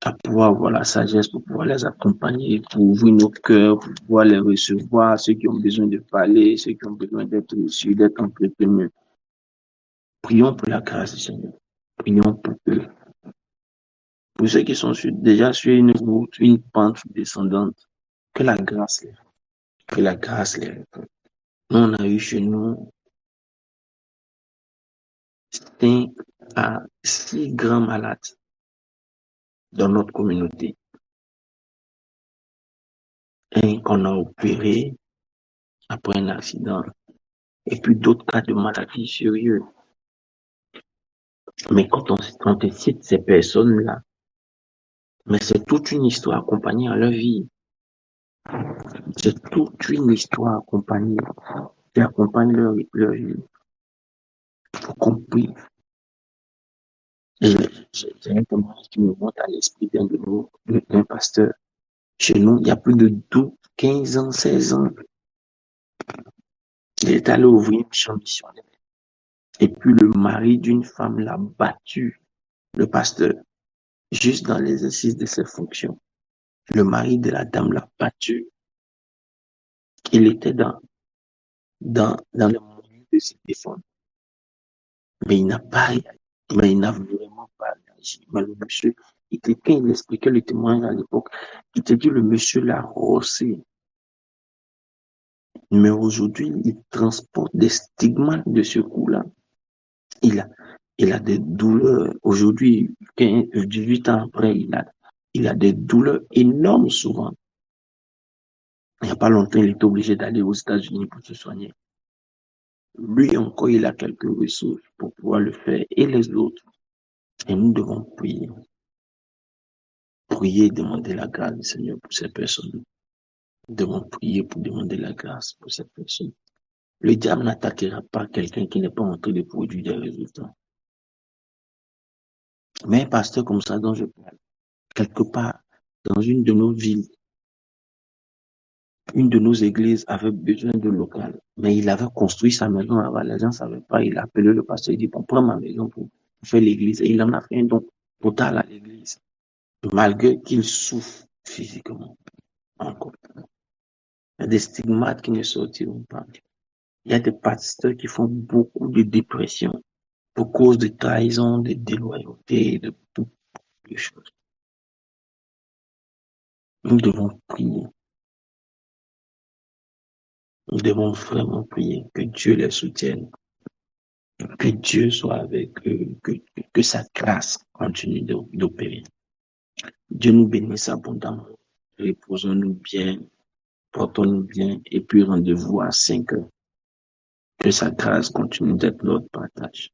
à pouvoir avoir la sagesse pour pouvoir les accompagner, pour ouvrir nos cœurs, pour pouvoir les recevoir, ceux qui ont besoin de parler, ceux qui ont besoin d'être reçus, d'être entretenus. Prions pour la grâce du Seigneur. Prions pour eux. Pour ceux qui sont déjà sur une route, une pente descendante, que la grâce les répond. Que la grâce les répond. Nous, on a eu chez nous 5 à 6 grands malades dans notre communauté. Un qu'on a opéré après un accident. Et puis d'autres cas de maladies sérieuses. Mais quand on cite ces personnes-là, mais c'est toute une histoire accompagnée à leur vie. C'est toute une histoire accompagnée qui accompagne leur vie. Il faut qu'on prie. J'ai un témoignage qui me monte à l'esprit d'un pasteur. Chez nous, il y a plus de 12, 15 ans, 16 ans. Il est allé ouvrir une chambre missionnaire. Et puis le mari d'une femme l'a battu, le pasteur, juste dans l'exercice de ses fonctions. Le mari de la dame l'a battu. Il était dans le moyen de se défendre. Mais il n'a vraiment pas réagi. Mais le monsieur, quand il expliquait le témoignage à l'époque, il te dit le monsieur l'a rossé. Mais aujourd'hui, il transporte des stigmates de ce coup-là. Il a des douleurs. Aujourd'hui, 18 ans après, il a des douleurs énormes souvent. Il n'y a pas longtemps, il était obligé d'aller aux États-Unis pour se soigner. Lui encore, il a quelques ressources pour pouvoir le faire et les autres. Et nous devons prier. Prier et demander la grâce du Seigneur pour ces personnes. Nous devons prier pour demander la grâce pour ces personnes. Le diable n'attaquera pas quelqu'un qui n'est pas en train de produire des résultats. Mais un pasteur comme ça dont je parle, quelque part, dans une de nos villes, une de nos églises avait besoin de local, mais il avait construit sa maison avant, les gens ne savaient pas, il a appelé le pasteur, il dit, bon, prends ma maison pour faire l'église, et il en a fait un don total à l'église, malgré qu'il souffre physiquement, encore. Il y a des stigmates qui ne sortiront pas. Il y a des pasteurs qui font beaucoup de dépression pour cause de trahison, de déloyauté, de toutes les choses. Nous devons prier. Nous devons vraiment prier que Dieu les soutienne, que Dieu soit avec eux, que sa grâce continue d'opérer. Dieu nous bénisse abondamment. Reposons-nous bien, portons-nous bien et puis rendez-vous à 5 heures. Que sa grâce continue d'être notre partage.